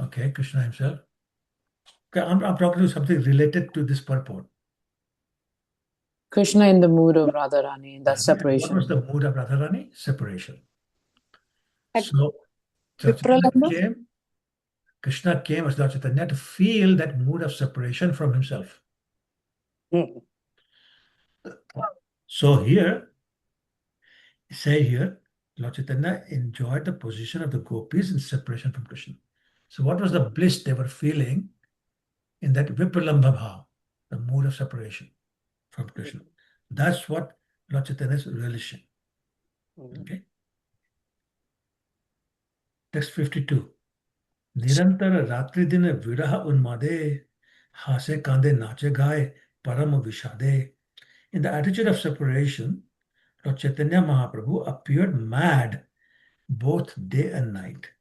Okay, Krishna himself. Okay, I'm talking to something related to this purport. Krishna in the mood of Radharani, that's separation. What was the mood of Radharani? Separation. So Krishna came as Lord Chaitanya to feel that mood of separation from himself. So here, Lord Chaitanya enjoyed the position of the gopis in separation from Krishna. So what was the bliss they were feeling in that vipralambha bhav, the mood of separation from Krishna? That's what Lord Chaitanya is relishing. Okay. Text 52. Nirantar ratri din viraha unmade hase kande nache gaye param vishade. In the attitude of separation, Lord Chaitanya Mahaprabhu appeared mad both day and night.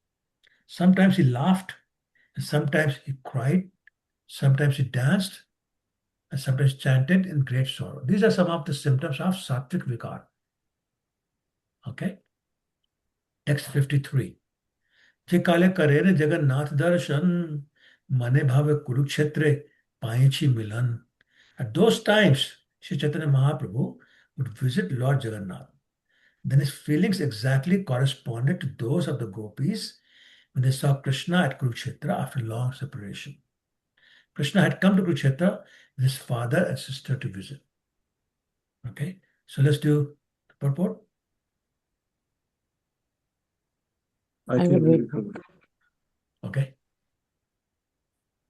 Sometimes he laughed, and sometimes he cried, sometimes he danced, and sometimes chanted in great sorrow. These are some of the symptoms of sattvic vikar. Okay? Text 53. Je kale karere Jagannath darshan, mane bhave kurukshetre painchi milan. At those times, Sri Chaitanya Mahaprabhu would visit Lord Jagannath. Then his feelings exactly corresponded to those of the gopis when they saw Krishna at Kurukshetra after long separation. Krishna had come to Kurukshetra with his father and sister to visit. Okay, so let's do the purport. I can read it. Okay.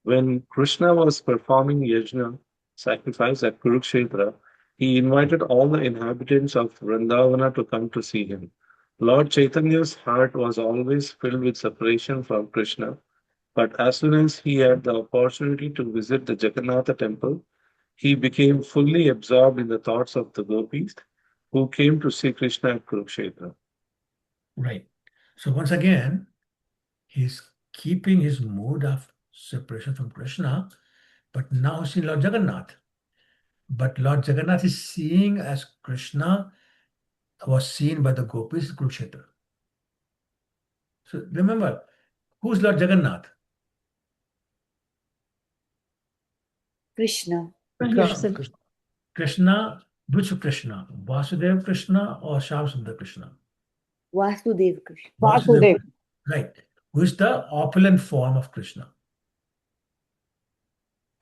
When Krishna was performing yajna, sacrifice at Kurukshetra, he invited all the inhabitants of Vrindavana to come to see him. Lord Chaitanya's heart was always filled with separation from Krishna, but as soon as he had the opportunity to visit the Jagannatha temple, he became fully absorbed in the thoughts of the gopis who came to see Krishna at Kurukshetra. Right. So once again, he's keeping his mood of separation from Krishna, but now he's seeing Lord Jagannath. But Lord Jagannath is seeing as Krishna was seen by the gopis in Kurukshetra. So remember, who's Lord Jagannath? Krishna. Krishna. Krishna, which Krishna? Vasudev Krishna or Shyam Sundar Krishna? Vasudev Krishna. Vasudev. Right. Who is the opulent form of Krishna?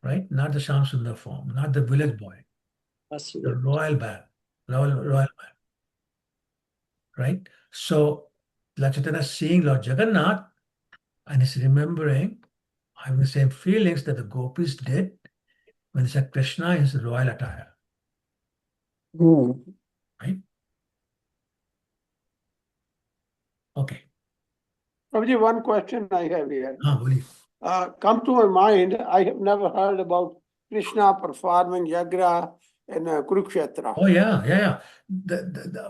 Right? Not the Shyam Sundar form, not the village boy. The royal man. Royal man. Right? So Lord Chaitanya is seeing Lord Jagannath and is remembering, having the same feelings that the gopis did when they said Krishna in his royal attire. Right? Okay. Prabhuji, one question I have here. Believe. Come to my mind, I have never heard about Krishna performing yagra in Kurukshetra. Oh, yeah.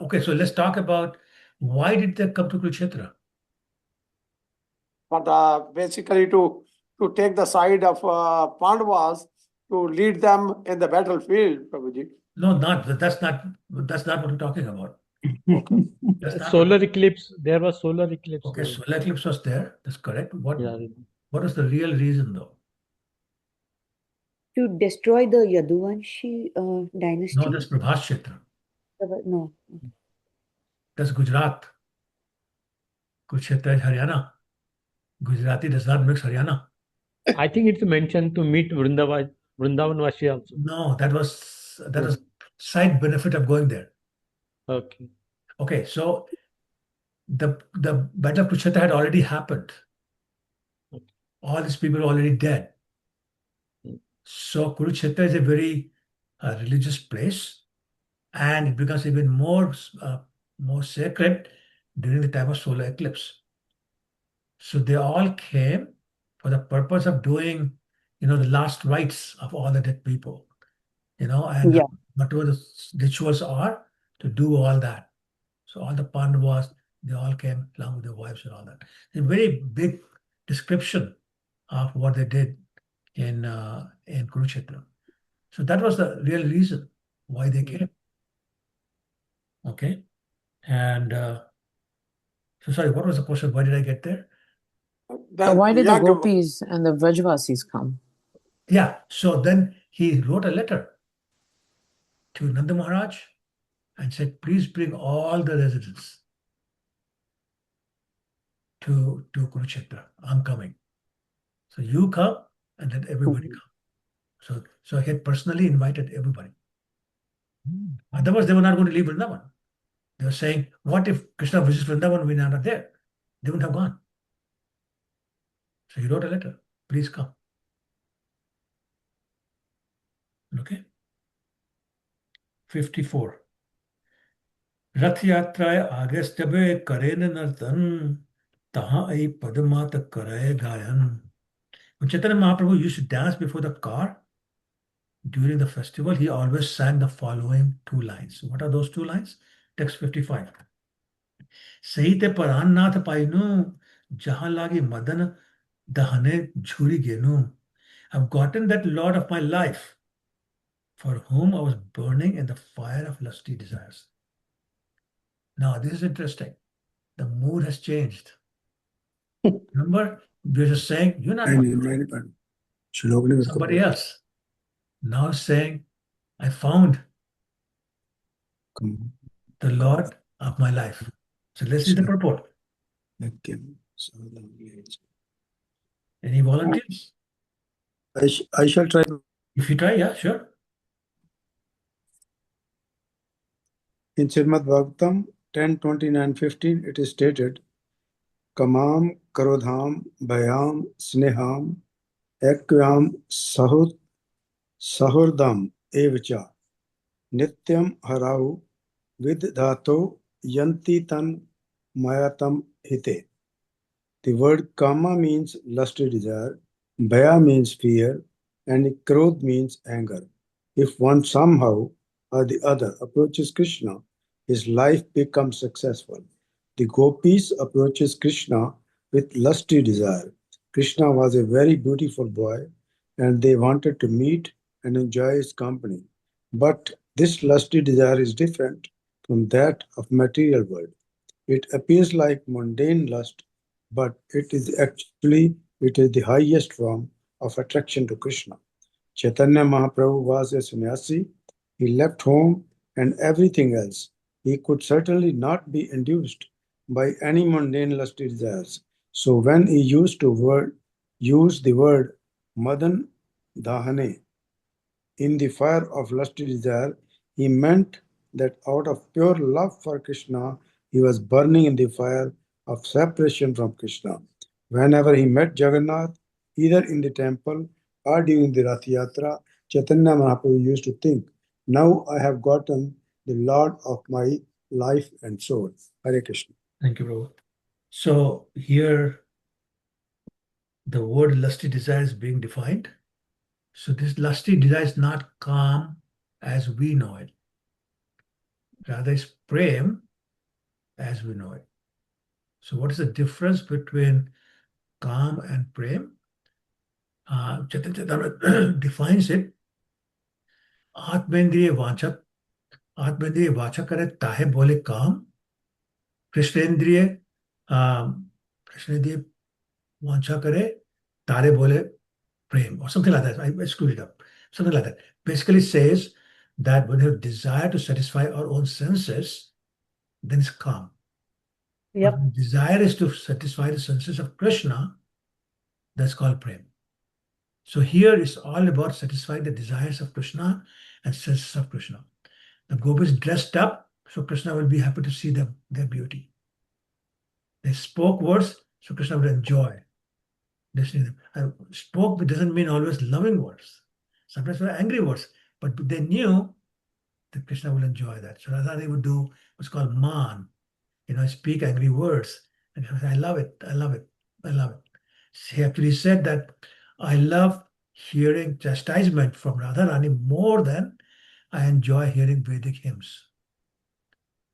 Okay, so let's talk about why did they come to Kurukshetra? But basically to take the side of Pandavas to lead them in the battlefield, Prabhuji. No, that's not what we're talking about. Solar eclipse. There was solar eclipse. Okay, solar eclipse was there. That's correct. What Yeah. What was the real reason, though? To destroy the Yaduvanshi dynasty? No, that's Prabhas Kshetra. No. That's Gujarat. Kurukshetra is Haryana. Gujarati does not mix Haryana. I think it's mentioned to meet Vrindavan Vashi also. No, that was side benefit of going there. Okay. Okay, so the battle of Kurukshetra had already happened. All these people are already dead. So Kurukshetra is a very religious place, and it becomes even more sacred during the time of solar eclipse. So they all came for the purpose of doing, the last rites of all the dead people, and whatever the rituals are to do all that. So all the Pandavas, they all came along with their wives and all that. A very big description of what they did in Kurukshetra. So that was the real reason why they came. Okay. And so sorry, what was the question? Why did I get there? So why did the gopis and the Vrajvasis come? Yeah. So then he wrote a letter to Nanda Maharaj and said, please bring all the residents to Kurukshetra. I'm coming. So you come and let everybody come. So he had personally invited everybody. Otherwise, they were not going to leave Vrindavan. They were saying, what if Krishna visits Vrindavan when we are not there? They wouldn't have gone. So he wrote a letter, please come. Okay. 54. रथ यात्राएं आगस जबे करे नर्तन तहाँ आई पदमात करे गायन. When Chaitanya Mahaprabhu used to dance before the car during the festival, he always sang the following two lines. What are those two lines? Text 55. सही ते परान नाथ पाइनु जहाँ लागी Madan dahane Jhuri गेनु. I've gotten that Lord of my life, for whom I was burning in the fire of lusty desires. Now, this is interesting. The mood has changed. Remember, we were just saying, you're not somebody else. Now saying, I found the Lord of my life. So let's see the purport. Any volunteers? I shall try. If you try, yeah, sure. In Srimad Bhagavatam 10:29-15, it is stated, Kamam Karodham Bhayam Sneham Ekyam Sahurdam Evacha Nityam Harau Vidhato Yanti Tan Mayatam Hite. The word Kama means lusty desire, Bhaya means fear, and Krodh means anger. If one somehow or the other approaches Krishna, his life becomes successful. The gopis approaches Krishna with lusty desire. Krishna was a very beautiful boy, and they wanted to meet and enjoy his company. But this lusty desire is different from that of material world. It appears like mundane lust, but it is the highest form of attraction to Krishna. Chaitanya Mahaprabhu was a sannyasi. He left home and everything else. He could certainly not be induced by any mundane lusty desires. So when he use the word Madan Dahane in the fire of lusty desire, he meant that out of pure love for Krishna, he was burning in the fire of separation from Krishna. Whenever he met Jagannath, either in the temple or during the Rath Yatra, Chaitanya Mahaprabhu used to think, now I have gotten the Lord of my life and soul. Hare Krishna. Thank you, Prabhu. So here, the word lusty desire is being defined. So this lusty desire is not calm as we know it. Rather, it's prem as we know it. So what is the difference between calm and prem? Chaitanya defines it. आत्मेंद्रिय वाचा करे ताहे बोले काम कृष्णेंद्रिय कृष्णेंद्रिय वाचा करे तारे बोले prem or something like that. I screwed it up. Something like that. Basically says that when you have desire to satisfy our own senses, then it's calm. Yep. But when desire is to satisfy the senses of Krishna, that's called prem. So here it's all about satisfying the desires of Krishna and senses of Krishna. The gopis dressed up, so Krishna will be happy to see them, their beauty. They spoke words, so Krishna would enjoy listening to them. And spoke doesn't mean always loving words. Sometimes were angry words, but they knew that Krishna will enjoy that. So Radharani would do what's called man, speak angry words. And he would say, I love it, I love it, I love it. He actually said that I love hearing chastisement from Radharani more than I enjoy hearing Vedic hymns.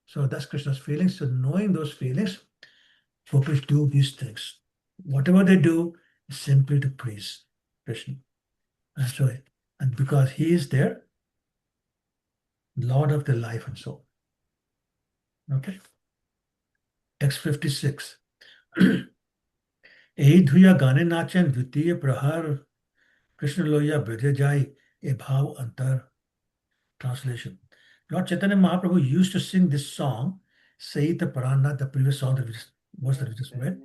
So that's Krishna's feelings. So knowing those feelings, gopis do these things. Whatever they do is simply to praise Krishna. And because he is there, Lord of the life and soul. Okay. Text 56. यही धुया गाने नाचन द्वितीय प्रहर कृष्ण लोहिया ब्रजे जाई ए भाव अंतर. Translation. Lord Chaitanya Mahaprabhu used to sing this song, Saita Parana, the previous song that we just read,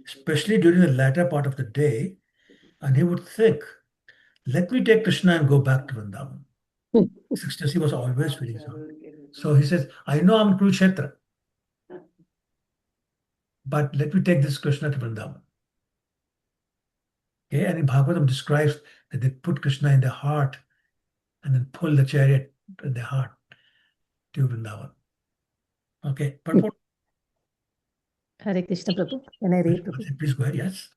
especially during the latter part of the day, and he would think, let me take Krishna and go back to Vrindavan. His ecstasy was always feeling so. So he says, I know I'm Kurukshetra, but let me take this Krishna to Vrindavan. Okay, and in Bhagavatam describes that they put Krishna in their heart and then pull the chariot in their heart to Vrindavan. Okay, purport. Hare Krishna Prabhu. Can I read, Prabhu? Please go ahead, yes.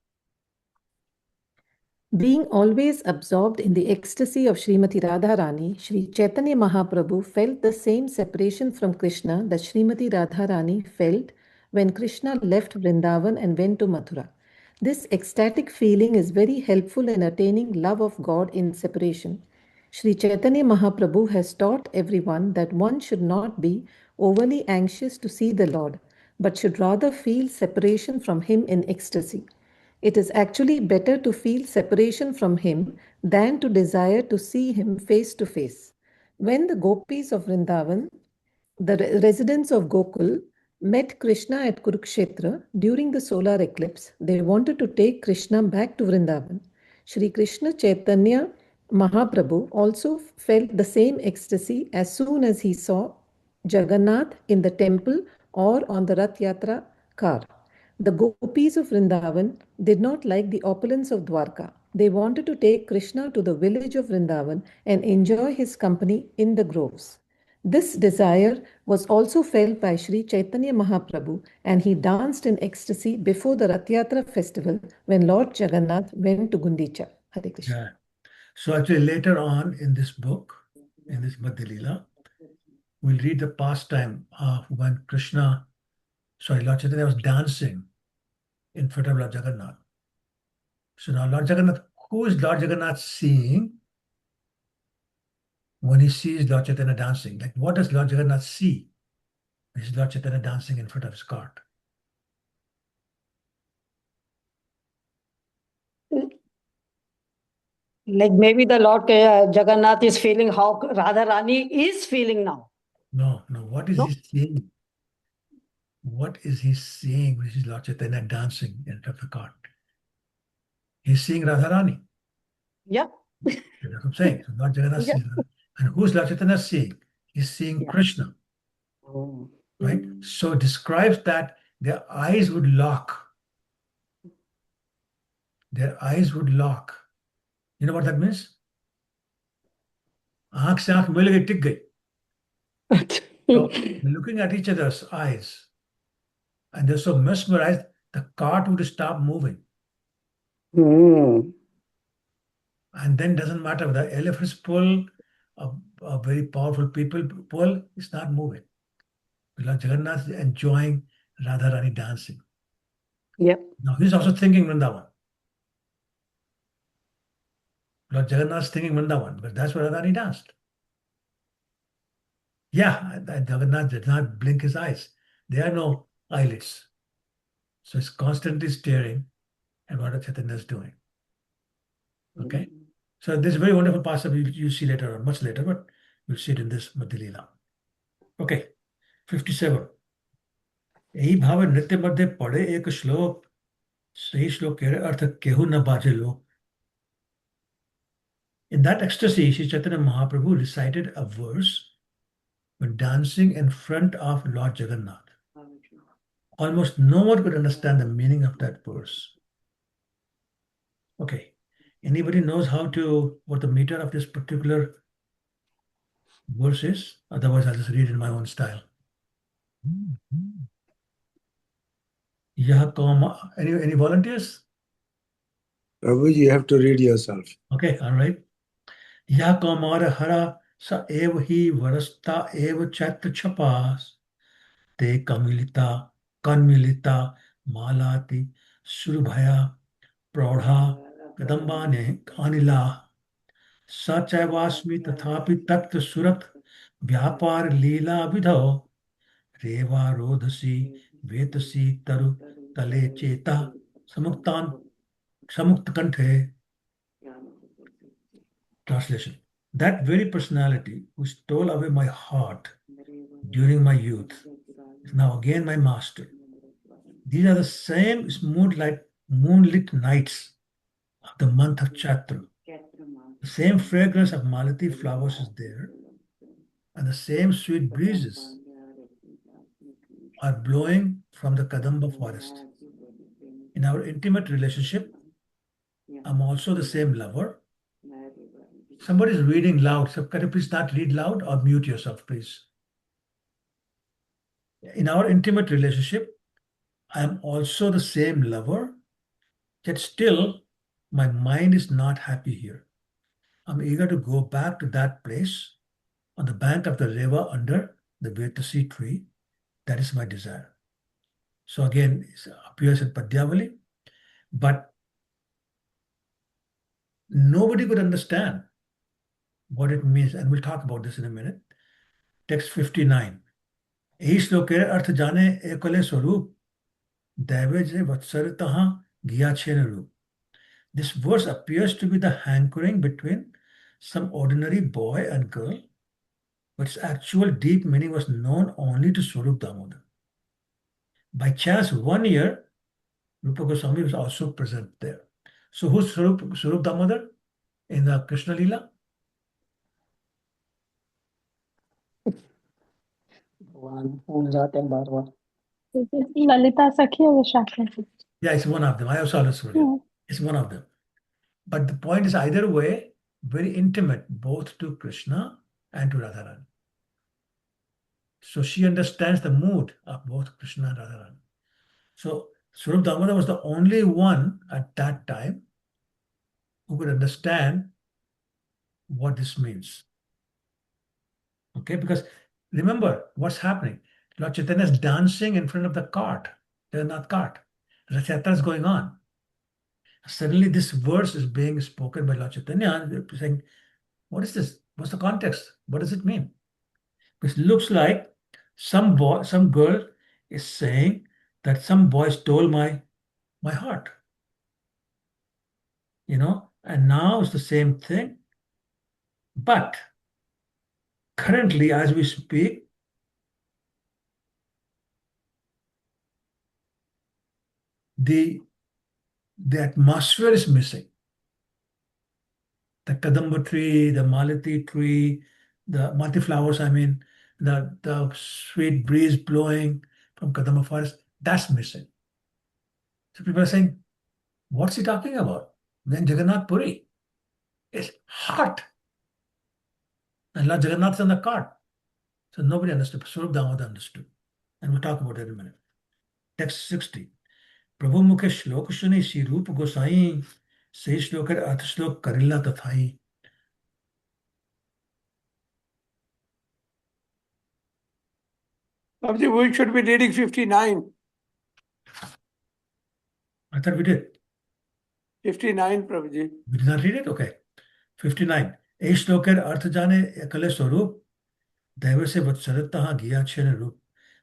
Being always absorbed in the ecstasy of Srimati Radharani, Sri Chaitanya Mahaprabhu felt the same separation from Krishna that Srimati Radharani felt when Krishna left Vrindavan and went to Mathura. This ecstatic feeling is very helpful in attaining love of God in separation. Sri Chaitanya Mahaprabhu has taught everyone that one should not be overly anxious to see the Lord, but should rather feel separation from Him in ecstasy. It is actually better to feel separation from Him than to desire to see Him face to face. When the gopis of Vrindavan, the residents of Gokul, met Krishna at Kurukshetra during the solar eclipse, they wanted to take Krishna back to Vrindavan. Shri Krishna Chaitanya Mahaprabhu also felt the same ecstasy as soon as he saw Jagannath in the temple or on the Rath Yatra car. The gopis of Vrindavan did not like the opulence of Dwarka. They wanted to take Krishna to the village of Vrindavan and enjoy his company in the groves. This desire was also felt by Sri Chaitanya Mahaprabhu, and he danced in ecstasy before the Rath Yatra festival when Lord Jagannath went to Gundicha. Hare Krishna. Yeah. So actually later on in this book, in this Madhya Lila, we'll read the pastime of when Lord Chaitanya was dancing in front of Lord Jagannath. So now Lord Jagannath, who is Lord Jagannath seeing when he sees Lord Chaitanya dancing? Like what does Lord Jagannath see This is Lord Chaitanya dancing in front of his cart. Like maybe the Lord Jagannath is feeling how Radharani is feeling now. No. What is he seeing? What is he seeing? This is Lord Chaitanya dancing in front of the cart. He's seeing Radharani. Yeah. That's what I'm saying. So Lord Jagannath Yeah. sees Radharani. And who's Lord Chaitanya seeing? He's seeing Krishna. Oh. Right? So it describes that their eyes would lock. Their eyes would lock. You know what that means? आंख से आंख मिल गई, टिक गई. So looking at each other's eyes, and they're so mesmerized, the cart would stop moving. And then doesn't matter if the elephants pull, a very powerful people pull, it's not moving. Lord Jagannath is enjoying Radharani dancing. Yep. Now he's also thinking Vrindavan. Lord Jagannath is thinking Vrindavan, but that's where Radharani danced. Yeah, Jagannath did not blink his eyes. There are no eyelids. So he's constantly staring at what Chaitanya is doing. Okay? So this is a very wonderful passage you see later on, much later, but you'll see it in this Madhya Lila. Okay, 57. यही भाव नृत्य मध्य पढ़े एक श्लोक सही श्लोक कह रहे अर्थ केहू न बाजे लोक. In that ecstasy, Sri Chaitanya Mahaprabhu recited a verse when dancing in front of Lord Jagannath. Almost no one could understand the meaning of that verse. Okay, anybody knows what the meter of this particular verse is? Otherwise, I'll just read in my own style. Any volunteers? Prabhuji, you have to read yourself. Okay, all right. Yah kaumara hara sa ev hi varasta ev chat chapas te kamilita kanmilita malati surubhaya praudha kadambane anila sachayvasmi tathapi tat surat vyapar leela vidho reva rodhasi vetasi taru tale cheta samukt kanthe. Translation. That very personality who stole away my heart during my youth is now again my master. These are the same moonlit nights of the month of Chaitra. The same fragrance of malati flowers is there, and the same sweet breezes are blowing from the Kadamba forest. In our intimate relationship, I'm also the same lover. Somebody is reading loud. So can you please not read loud or mute yourself, please? In our intimate relationship, I am also the same lover, yet still my mind is not happy here. I'm eager to go back to that place on the bank of the river under the Vetasi tree. That is my desire. So again, it appears in Padyavali, but nobody could understand what it means. And we'll talk about this in a minute. Text 59. यही श्लोकेर अर्थ जाने एकले स्वरूप दैवेज वत्सरतः गिया छेन रूप. This verse appears to be the hankering between some ordinary boy and girl, but its actual deep meaning was known only to Swarup Damodar. By chance, one year, Rupa Goswami was also present there. So who's Swarup Damodar in the Krishna Lila? Lalita Sakhi or Vishakha? Yeah, it's one of them. I also understood it. It's one of them. But the point is, either way, very intimate, both to Krishna and to Radharani. So she understands the mood of both Krishna and Radharani. So Swarup Damodar was the only one at that time who could understand what this means. Okay, because remember what's happening. Lord Chaitanya is dancing in front of the cart, Jagannath cart. Rath Yatra is going on. Suddenly this verse is being spoken by Lord Chaitanya, and they're saying, what is this? What's the context? What does it mean? It looks like Some girl is saying that some boy stole my heart, and now it's the same thing. But currently, as we speak, the atmosphere is missing. The kadamba tree, the malati tree, the multi flowers, the sweet breeze blowing from kadamba forest, that's missing. So people are saying, what's he talking about? Then Jagannath Puri is hot. And Lord Jagannath is on the cart. So nobody understood. Swarup Damodar understood. And we'll talk about it in a minute. Text 60. Prabhu Mukhe Shlok Shuni Shri Rup Gosai Sei Shlokar Arth Shlok Karilla Tathai. Prabhuji, we should be reading 59. I thought we did. 59, Prabhuji. We did not read it? Okay. 59. ए श्लोकेर अर्थ जाने एकले स्वरूप दैव से वत्सरतः giya chene रूप.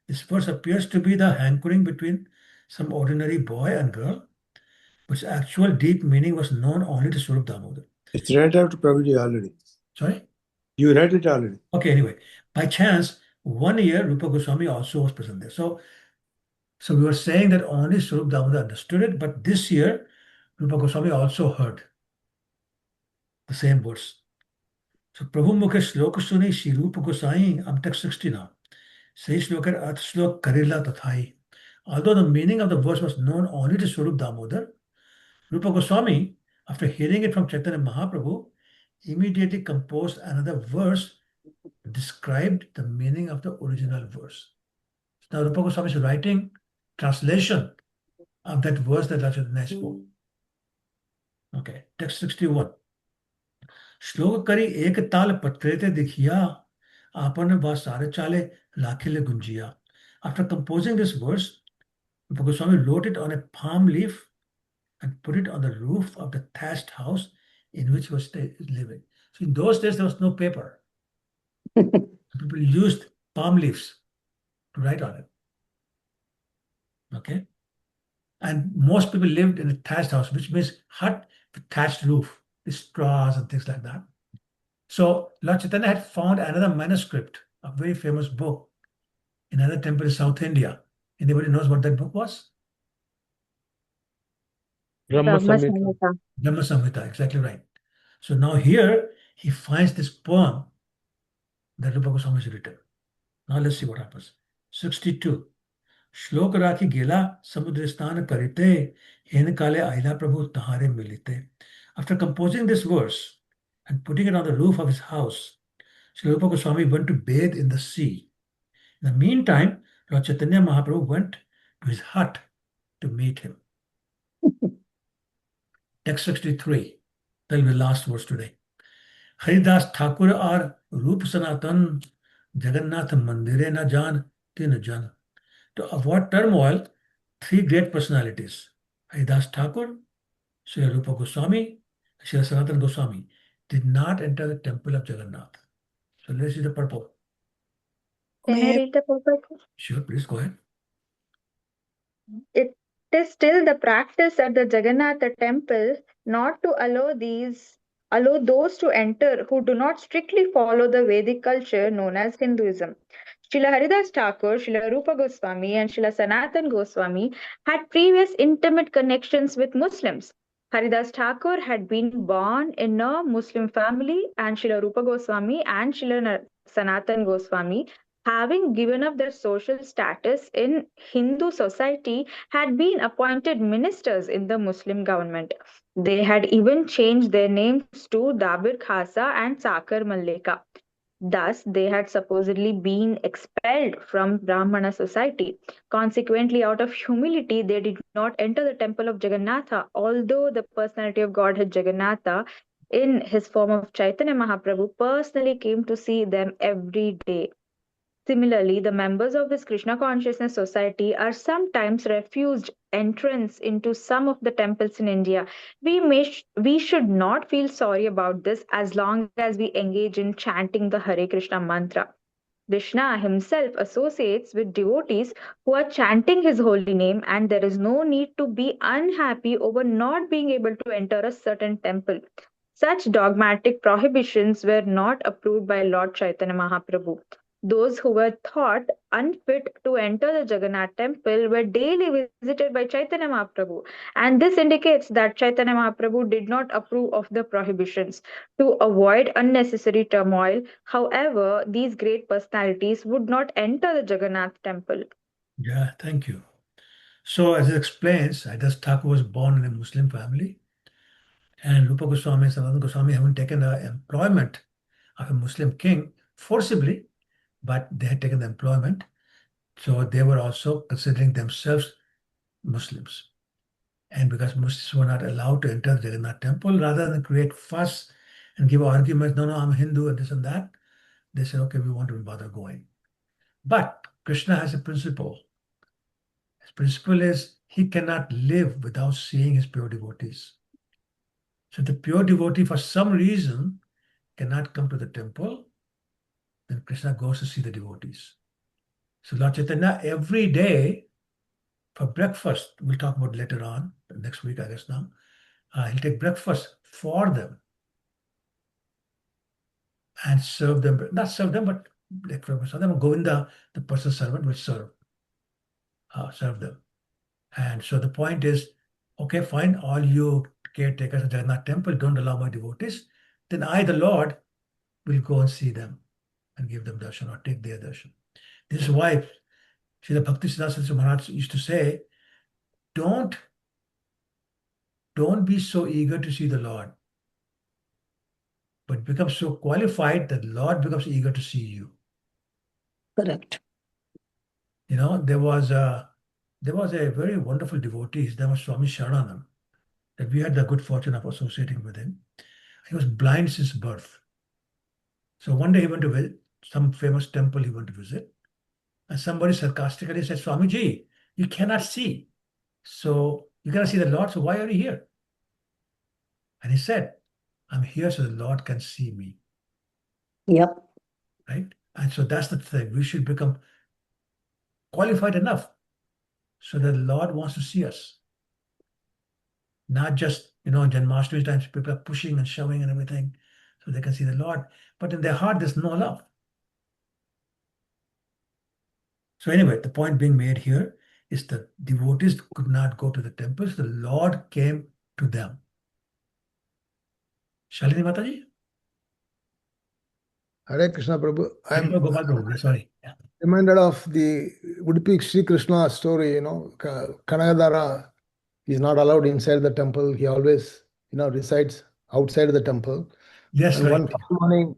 This verse appears to be the hankering between some ordinary boy and girl, which actual deep meaning was known only to Swarup Damodar. It's read out to Prabhuji already. Sorry? You read it already. Okay, anyway. By chance, 1 year Rupa Goswami also was present there. So we were saying that only Swarup Damodar understood it, but this year Rupa Goswami also heard the same words. So Prabhu Mukhe Shlok Suni Shri Rupa Gosai, I'm text 60 now. Say Shlokar Arth Shlok Karila Tathai. Although the meaning of the verse was known only to Swarup Damodar, Rupa Goswami, after hearing it from Chaitanya Mahaprabhu, immediately composed another verse that described the meaning of the original verse. Now Rupa Goswami is writing translation of that verse that Chaitanya spoke. Okay, text 61. श्लोक करी एक ताल पत्रे ते दिखिया आपन बा सारे चाले लाखिले gujiya. After composing this verse, Rupa Goswami wrote it on a palm leaf and put it on the roof of the thatched house in which he was living. So in those days there was no paper. People used palm leaves to write on it. Okay, and most people lived in a thatched house, which means hut with thatched roof, with straws and things like that. So Lord Chaitanya had found another manuscript, a very famous book in another temple in South India. Anybody knows what that book was? Brahma Samhita. Brahma Samhita, exactly right. So now here he finds this poem that Rupa Goswami has written. Now let's see what happens. 62. श्लोक राखी गेला समुद्र स्नान करते हेन काले आइला प्रभु तहारे मिलिते. After composing this verse and putting it on the roof of his house, Sri Rupa Goswami went to bathe in the sea. In the meantime, Lord Chaitanya Mahaprabhu went to his hut to meet him. Text 63. That will be the last verse today. Haridas Thakur ar Rup Sanatan Jagannath Mandire na jan tin jan. To avoid turmoil, three great personalities, Haridas Thakur, Sri Rupa Goswami, and Sri Sanatan Goswami, did not enter the temple of Jagannath. So let's see the purport. Can I read the purport? Sure, please go ahead. It is still the practice at the Jagannatha temple not to allow those to enter who do not strictly follow the Vedic culture known as Hinduism. Srila Haridas Thakur, Srila Rupa Goswami, and Srila Sanatan Goswami had previous intimate connections with Muslims. Haridas Thakur had been born in a Muslim family, and Srila Rupa Goswami and Srila Sanatan Goswami, having given up their social status in Hindu society, had been appointed ministers in the Muslim government. They had even changed their names to Dabir Khasa and Sakar Mallika. Thus, they had supposedly been expelled from Brahmana society. Consequently, out of humility, they did not enter the temple of Jagannatha, although the personality of Godhead Jagannatha, in his form of Chaitanya Mahaprabhu, personally came to see them every day. Similarly, the members of this Krishna Consciousness Society are sometimes refused entrance into some of the temples in India. We should not feel sorry about this as long as we engage in chanting the Hare Krishna mantra. Krishna himself associates with devotees who are chanting his holy name, and there is no need to be unhappy over not being able to enter a certain temple. Such dogmatic prohibitions were not approved by Lord Chaitanya Mahaprabhu. Those who were thought unfit to enter the Jagannath temple were daily visited by Chaitanya Mahaprabhu, and this indicates that Chaitanya Mahaprabhu did not approve of the prohibitions. To avoid unnecessary turmoil, however, these great personalities would not enter the Jagannath temple. Yeah, thank you. So, as it explains, Haridas Thakur was born in a Muslim family, and Rupa Goswami and Sanatana Goswami haven't taken the employment of a Muslim king forcibly, but they had taken the employment. So, they were also considering themselves Muslims. And because Muslims were not allowed to enter the Jagannath temple, rather than create fuss and give arguments, no, I'm a Hindu and this and that, they said, okay, we won't even bother going. But Krishna has a principle. His principle is he cannot live without seeing his pure devotees. So the pure devotee, for some reason, cannot come to the temple, then Krishna goes to see the devotees. So Lord Chaitanya, every day for breakfast, we'll talk about later on, next week, I guess now, he'll take breakfast for them and serve them, not serve them, but like for them, Govinda, the personal servant, will serve them. And so the point is, okay, fine, all you caretakers of Jagannath temple don't allow my devotees, then I, the Lord, will go and see them and give them darshan or take their darshan. This is why Srila Bhaktisiddhanta Saraswati Maharaj used to say, don't be so eager to see the Lord, but become so qualified that the Lord becomes eager to see you. Correct. You know, there was a very wonderful devotee, his name was Swami Sharanam, that we had the good fortune of associating with him. He was blind since birth. So one day he went to visit some famous temple he went to visit, and somebody sarcastically said, Swamiji, you cannot see. So you cannot see the Lord, so why are you here? And he said, I'm here so the Lord can see me. Yep. Right? And so that's the thing. We should become qualified enough so that the Lord wants to see us. Not just, Janmashtami times people are pushing and shoving and everything so they can see the Lord. But in their heart, there's no love. So anyway, the point being made here is that devotees could not go to the temples. The Lord came to them. Shalini Mataji? Hare Krishna Prabhu. I'm Gopal Prabhu, sorry. Yeah. reminded of the Udupi Sri Krishna story, Kanagadara is not allowed inside the temple. He always, resides outside the temple. Yes, and right. one morning,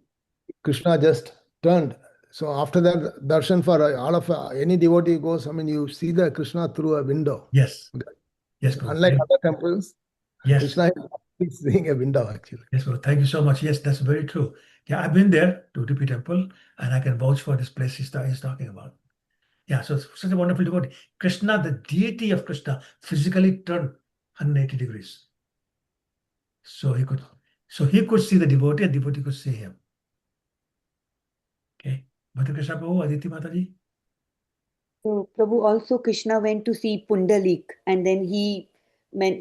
Krishna just turned. So after that, darshan for all of any devotee goes, you see the Krishna through a window. Yes. Yes, Prabhu. Unlike other temples, yes. Krishna is seeing a window actually. Yes, well, thank you so much. Yes, that's very true. Yeah, I've been there to Udupi temple, and I can vouch for this place he's talking about. Yeah, so it's such a wonderful devotee. Krishna, the deity of Krishna, physically turned 180 degrees. So he could see the devotee, and devotee could see him. Okay. Madhya Krishna Prabhu, Aditi Mataji. So Prabhu, also Krishna went to see Pundalik, and then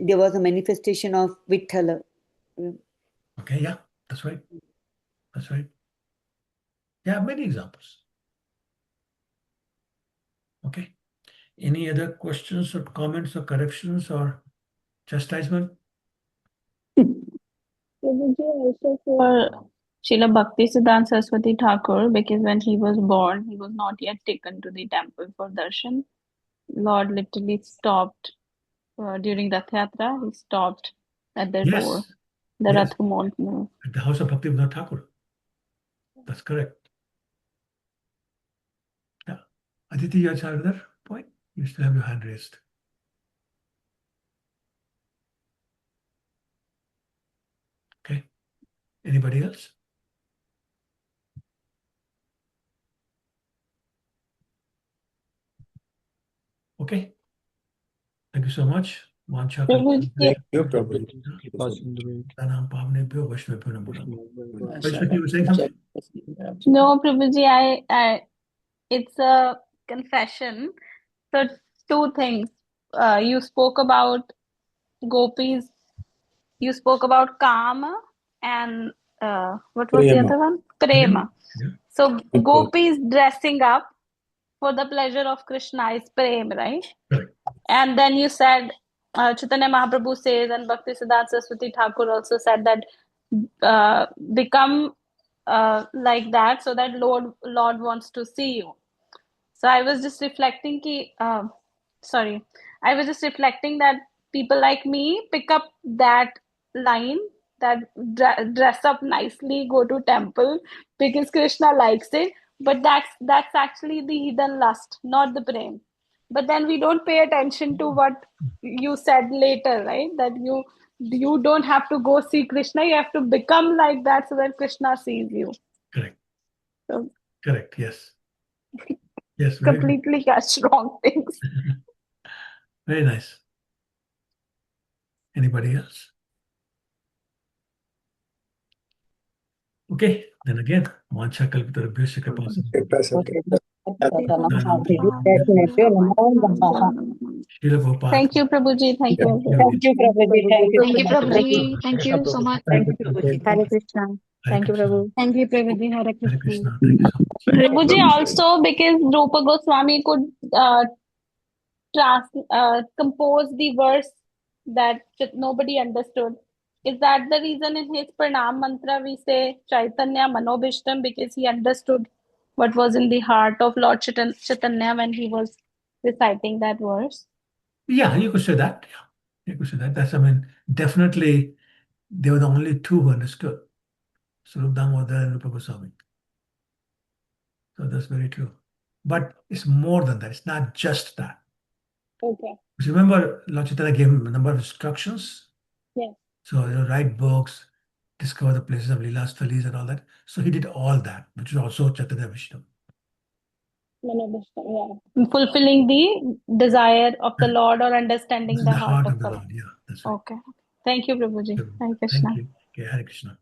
there was a manifestation of Vithala. Okay, yeah, that's right. That's right. Yeah, many examples. Okay. Any other questions or comments or corrections or chastisement? Also for Srila Bhaktisiddhanta Saraswati Thakur, because when he was born, he was not yet taken to the temple for darshan. Lord literally stopped during the Yatra. He stopped at the door. The Rath won't move. At the house of Bhaktivinoda Thakur. That's correct. Yeah. Aditi, you have another point? You still have your hand raised. Okay. Anybody else? Okay. Thank you so much. Thank you, Prabhu. Vishnu, you were saying something? No, Prabhuji, it's a confession. So two things. You spoke about gopis. You spoke about kama and what was the Prema. other one? Prema. Yeah. So gopis dressing up for the pleasure of Krishna is prem, right? Correct. And then you said, Chaitanya Mahaprabhu says, and Bhakti Siddhanta Saraswati Thakur also said that become like that so that Lord wants to see you. So I was just reflecting I was just reflecting that people like me pick up that line, that dress up nicely, go to temple because Krishna likes it. But that's actually the hidden lust, not the prem. But then we don't pay attention to what you said later, right? That you don't have to go see Krishna, you have to become like that so that Krishna sees you. Correct. So, correct. Yes. Yes. Very good. completely catch wrong things. Very nice. Anybody else? Okay. Then again, Mancha Kalpitarabhyasya Kripasindhu. Thank you, Prabhuji. Thank you. Thank you, Prabhuji. Thank you. Thank you, Prabhuji. Thank you so much. Thank you, Prabhuji. Hare Krishna. Thank you, Prabhu. Thank you, Prabhuji. Hare Hare Krishna. Krishna. Thank you so much. Prabhuji also, because Rupa Goswami could compose the verse that nobody understood. Is that the reason in his Pranam mantra we say Chaitanya Manobhishtam, because he understood what was in the heart of Lord Chaitanya when he was reciting that verse? Yeah, you could say that. Yeah, you could say that. That's, I mean, definitely they were the only two who understood. Swarup Damodar and Rupa Goswami. So that's very true. But it's more than that. It's not just that. Okay. Because remember, Lord Chaitanya gave him a number of instructions. Yes. So, write books, discover the places of Lila Sthalis and all that. So he did all that, which is also Chaitanya Vishnu. Yeah. Fulfilling the desire of the Lord or understanding the heart of the Lord. Yeah, that's right. Okay. Thank you, Prabhuji. Hare Krishna. Thank you. Okay, Hare Krishna.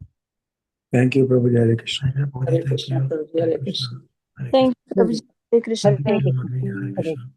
Thank you, Prabhuji. Hare Krishna. Hare Krishna. Thank you. Hare Krishna. Hare Thank Krishna. you, Prabhuji. Hare Krishna. Thank you, Madhya. Hare Krishna.